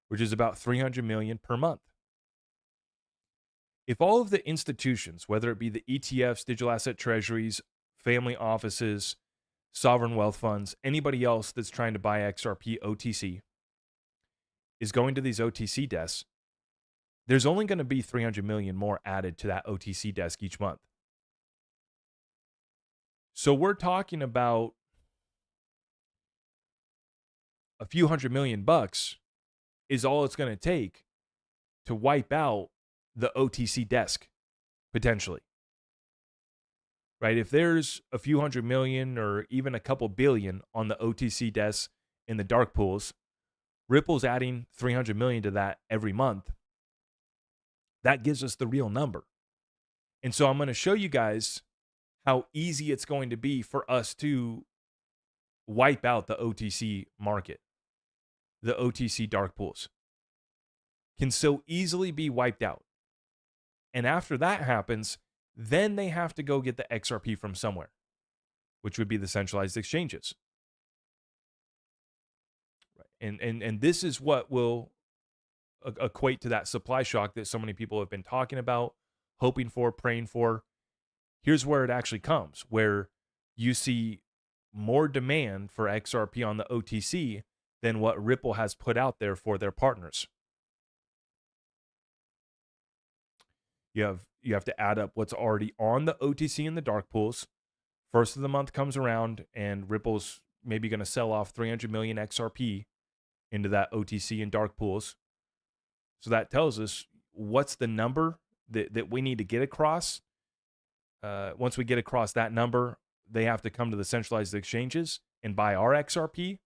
which is about 300 million per month. If all of the institutions, whether it be the ETFs, digital asset treasuries, family offices, sovereign wealth funds, anybody else that's trying to buy XRP OTC is going to these OTC desks, there's only going to be 300 million more added to that OTC desk each month. So we're talking about a few $100 million is all it's going to take to wipe out the OTC desk, potentially. Right? If there's a few $100 million or even a couple billion on the OTC desk in the dark pools, Ripple's adding 300 million to that every month. That gives us the real number. And so I'm going to show you guys how easy it's going to be for us to wipe out the OTC market. The OTC dark pools can so easily be wiped out. And after that happens, then they have to go get the XRP from somewhere, which would be the centralized exchanges. Right. And this is what will equate to that supply shock that so many people have been talking about, hoping for, praying for. Here's where it actually comes, where you see more demand for XRP on the OTC than what Ripple has put out there for their partners. You have to add up what's already on the OTC and the dark pools. First of the month comes around and Ripple's maybe going to sell off 300 million XRP into that OTC and dark pools. So that tells us what's the number that we need to get across. Once we get across that number, they have to come to the centralized exchanges and buy our XRP.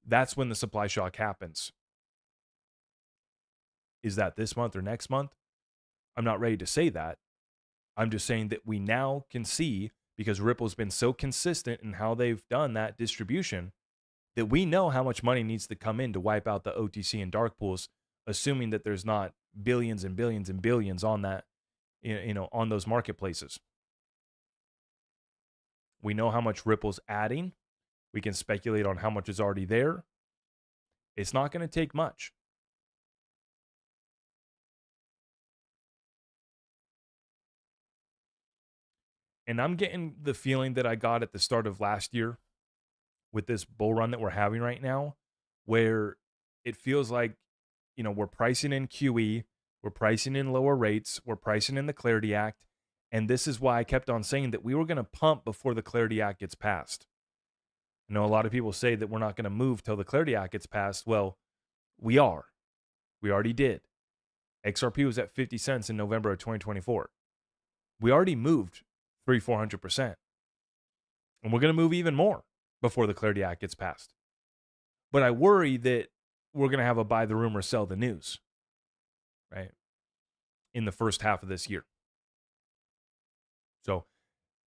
That's when the supply shock happens. Is that this month or next month? I'm not ready to say that. I'm just saying that we now can see, because Ripple's been so consistent in how they've done that distribution, that we know how much money needs to come in to wipe out the OTC and dark pools, assuming that there's not billions and billions and billions on that, on those marketplaces. We know how much Ripple's adding. We can speculate on how much is already there. It's not going to take much. And I'm getting the feeling that I got at the start of last year with this bull run that we're having right now, where it feels like, we're pricing in QE, we're pricing in lower rates, we're pricing in the Clarity Act. And this is why I kept on saying that we were going to pump before the Clarity Act gets passed. I know a lot of people say that we're not going to move till the Clarity Act gets passed. Well, we are. We already did. XRP was at 50 cents in November of 2024. We already moved 300-400%. And we're going to move even more before the Clarity Act gets passed. But I worry that we're going to have a buy the rumor, sell the news, right, in the first half of this year. So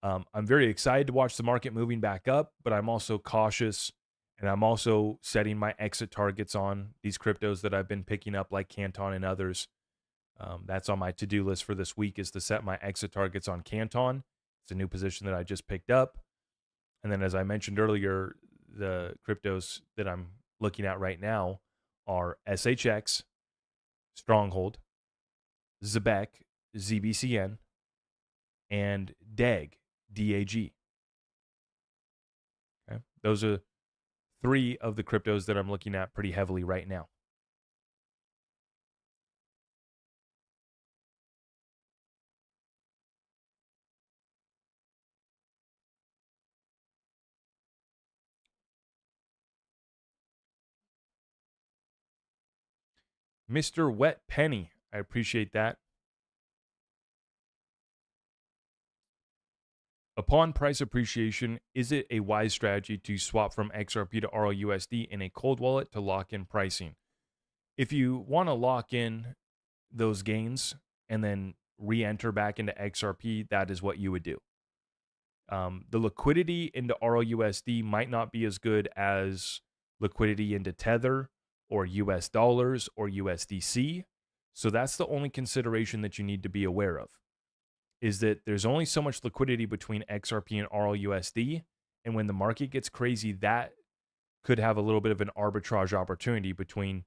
I'm very excited to watch the market moving back up, but I'm also cautious, and I'm also setting my exit targets on these cryptos that I've been picking up, like Canton and others. That's on my to-do list for this week, is to set my exit targets on Canton. It's a new position that I just picked up. And then, as I mentioned earlier, the cryptos that I'm looking at right now are SHX, Stronghold, Zebek, ZBCN, and DAG, DAG. Okay? Those are 3 of the cryptos that I'm looking at pretty heavily right now. Mr. Wet Penny, I appreciate that. Upon price appreciation, is it a wise strategy to swap from XRP to RLUSD in a cold wallet to lock in pricing? If you want to lock in those gains and then re-enter back into XRP, that is what you would do. The liquidity into RLUSD might not be as good as liquidity into Tether or US dollars or USDC. So that's the only consideration that you need to be aware of, is that there's only so much liquidity between XRP and RLUSD. And when the market gets crazy, that could have a little bit of an arbitrage opportunity between,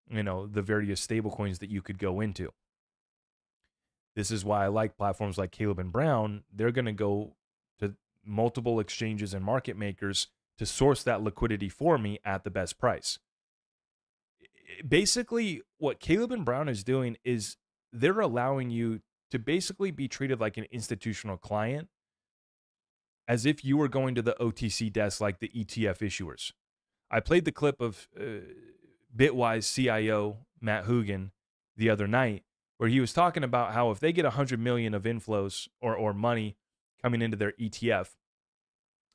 the various stablecoins that you could go into. This is why I like platforms like Caleb and Brown. They're going to go to multiple exchanges and market makers to source that liquidity for me at the best price. Basically, what Caleb and Brown is doing is they're allowing you to basically be treated like an institutional client, as if you were going to the OTC desk like the ETF issuers. I played the clip of Bitwise CIO Matt Hugin the other night, where he was talking about how if they get 100 million of inflows or money coming into their ETF,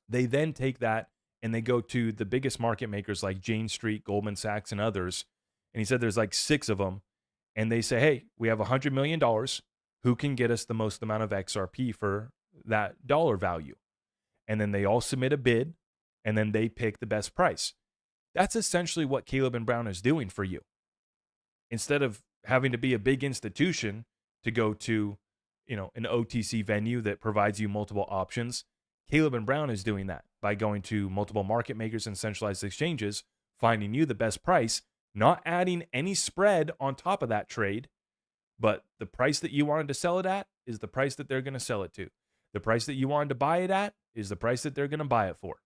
they then take that and they go to the biggest market makers like Jane Street, Goldman Sachs, and others. And he said there's like 6 of them. And they say, hey, we have $100 million. Who can get us the most amount of XRP for that dollar value? And then they all submit a bid, and then they pick the best price. That's essentially what Caleb and Brown is doing for you. Instead of having to be a big institution to go to, an OTC venue that provides you multiple options, Caleb and Brown is doing that by going to multiple market makers and centralized exchanges, finding you the best price, not adding any spread on top of that trade, but the price that you wanted to sell it at is the price that they're going to sell it to. The price that you wanted to buy it at is the price that they're going to buy it for.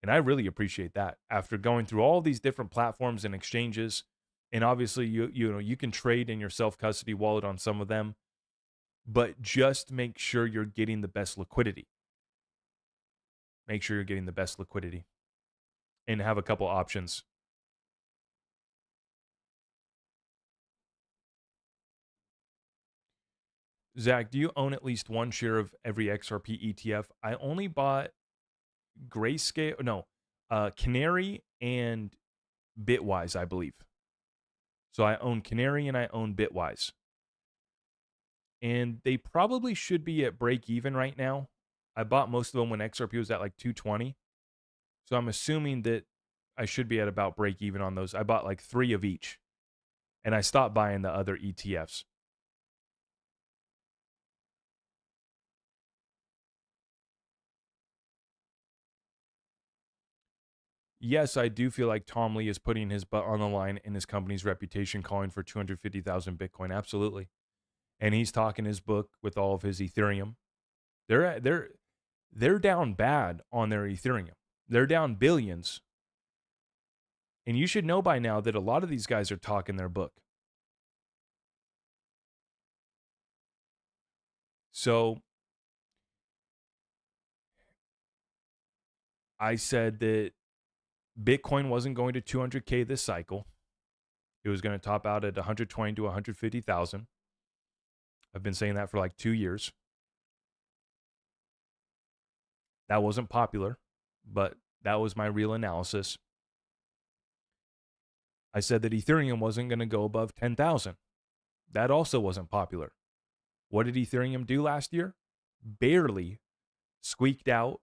And I really appreciate that. After going through all these different platforms and exchanges, and obviously you can trade in your self-custody wallet on some of them, but just make sure you're getting the best liquidity. Make sure you're getting the best liquidity and have a couple options. Zach, do you own at least one share of every XRP ETF? I only bought Canary and Bitwise, I believe. So I own Canary and I own Bitwise. And they probably should be at break even right now. I bought most of them when XRP was at like 220. So I'm assuming that I should be at about break even on those. I bought like 3 of each. And I stopped buying the other ETFs. Yes, I do feel like Tom Lee is putting his butt on the line in his company's reputation, calling for 250,000 Bitcoin. Absolutely. And he's talking his book with all of his Ethereum. They're down bad on their Ethereum. They're down billions. And you should know by now that a lot of these guys are talking their book. So I said that Bitcoin wasn't going to 200K this cycle. It was going to top out at 120 to 150,000. I've been saying that for like 2 years. That wasn't popular, but that was my real analysis. I said that Ethereum wasn't going to go above 10,000. That also wasn't popular. What did Ethereum do last year? Barely squeaked out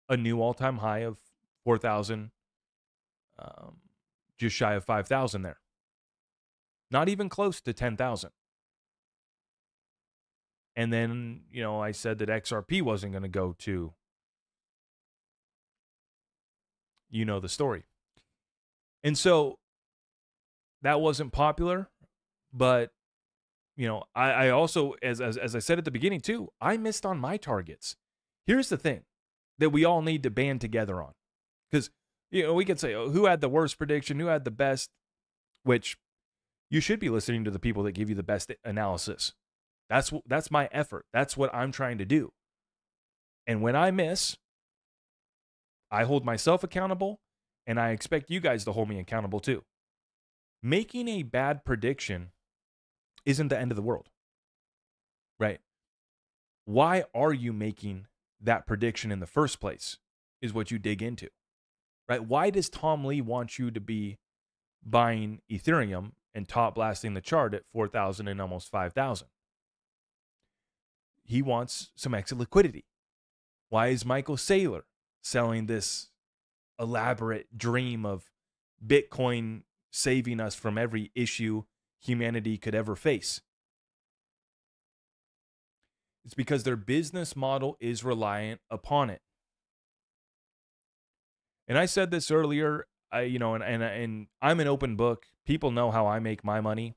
a new all-time high of 4,000, just shy of 5,000 there. Not even close to 10,000. And then, I said that XRP wasn't going to go to, the story. And so that wasn't popular, but, I also, as I said at the beginning too, I missed on my targets. Here's the thing that we all need to band together on. Because, we could say, who had the worst prediction, who had the best, which you should be listening to the people that give you the best analysis. That's my effort. That's what I'm trying to do. And when I miss, I hold myself accountable, and I expect you guys to hold me accountable too. Making a bad prediction isn't the end of the world, right? Why are you making that prediction in the first place is what you dig into, right? Why does Tom Lee want you to be buying Ethereum and top blasting the chart at 4,000 and almost 5,000? He wants some extra liquidity. Why is Michael Saylor selling this elaborate dream of Bitcoin saving us from every issue humanity could ever face. It's because their business model is reliant upon it. And I said this earlier, and I'm an open book. People know how I make my money.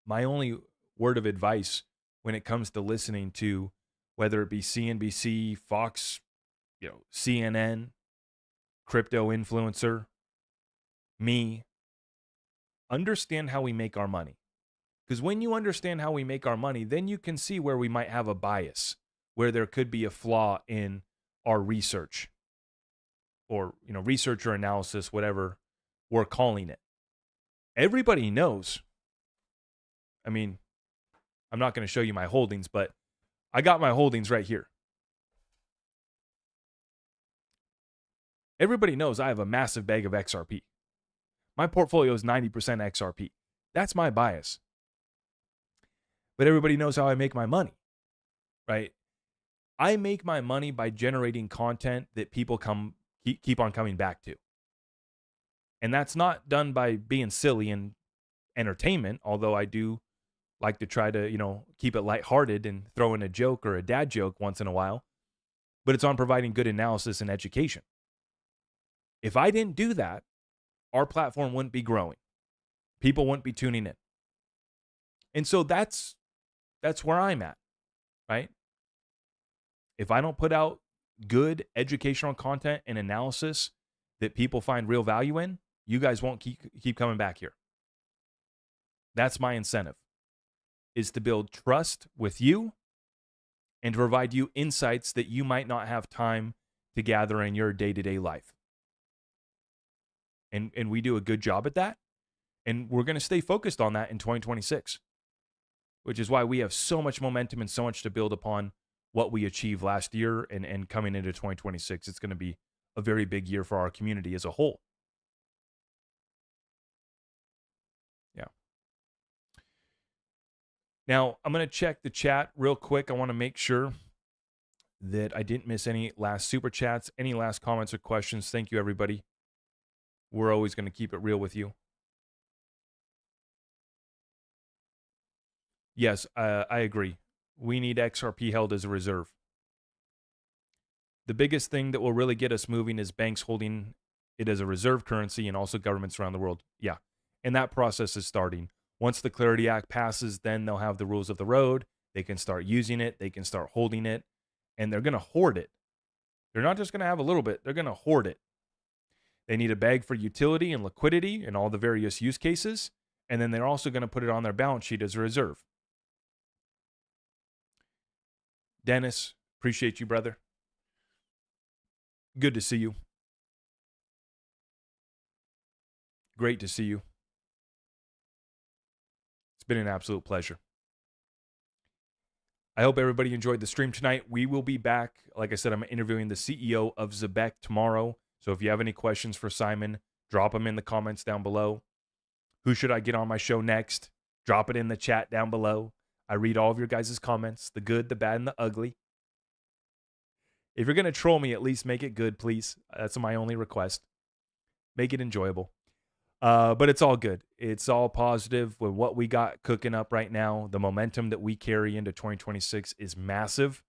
My only word of advice when it comes to listening to whether it be CNBC, Fox, CNN, crypto influencer, me, understand how we make our money. Because when you understand how we make our money, then you can see where we might have a bias, where there could be a flaw in our research or, research or analysis, whatever we're calling it. Everybody knows. I mean, I'm not going to show you my holdings, but I got my holdings right here. Everybody knows I have a massive bag of XRP. My portfolio is 90% XRP. That's my bias. But everybody knows how I make my money, right? I make my money by generating content that people keep on coming back to. And that's not done by being silly and entertainment, although I do like to try to, keep it lighthearted and throw in a joke or a dad joke once in a while. But it's on providing good analysis and education. If I didn't do that, our platform wouldn't be growing. People wouldn't be tuning in. And so that's where I'm at, right? If I don't put out good educational content and analysis that people find real value in, you guys won't keep coming back here. That's my incentive, is to build trust with you and to provide you insights that you might not have time to gather in your day-to-day life. And we do a good job at that. And we're going to stay focused on that in 2026, which is why we have so much momentum and so much to build upon what we achieved last year and coming into 2026. It's going to be a very big year for our community as a whole. Yeah. Now, I'm going to check the chat real quick. I want to make sure that I didn't miss any last super chats, any last comments or questions. Thank you, everybody. We're always going to keep it real with you. Yes, I agree. We need XRP held as a reserve. The biggest thing that will really get us moving is banks holding it as a reserve currency and also governments around the world. Yeah, and that process is starting. Once the Clarity Act passes, then they'll have the rules of the road. They can start using it. They can start holding it, and they're going to hoard it. They're not just going to have a little bit. They're going to hoard it. They need a bag for utility and liquidity and all the various use cases, and then they're also going to put it on their balance sheet as a reserve. Dennis, appreciate you, brother. Good to see you. Great to see you. It's been an absolute pleasure. I hope everybody enjoyed the stream tonight. We will be back. Like I said, I'm interviewing the CEO of Zebek tomorrow. So if you have any questions for Simon, drop them in the comments down below. Who should I get on my show next? Drop it in the chat down below. I read all of your guys' comments, the good, the bad, and the ugly. If you're going to troll me, at least make it good, please. That's my only request. Make it enjoyable. But it's all good. It's all positive with what we got cooking up right now. The momentum that we carry into 2026 is massive.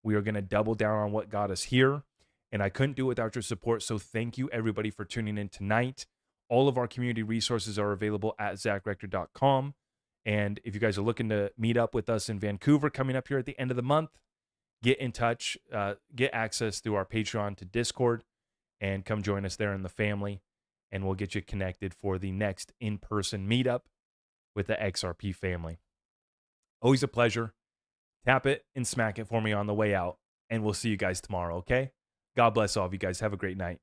We are going to double down on what got us here. And I couldn't do it without your support. So thank you, everybody, for tuning in tonight. All of our community resources are available at zachrector.com. And if you guys are looking to meet up with us in Vancouver coming up here at the end of the month, get in touch, get access through our Patreon to Discord, and come join us there in the family. And we'll get you connected for the next in-person meetup with the XRP family. Always a pleasure. Tap it and smack it for me on the way out. And we'll see you guys tomorrow, okay? God bless all of you guys. Have a great night.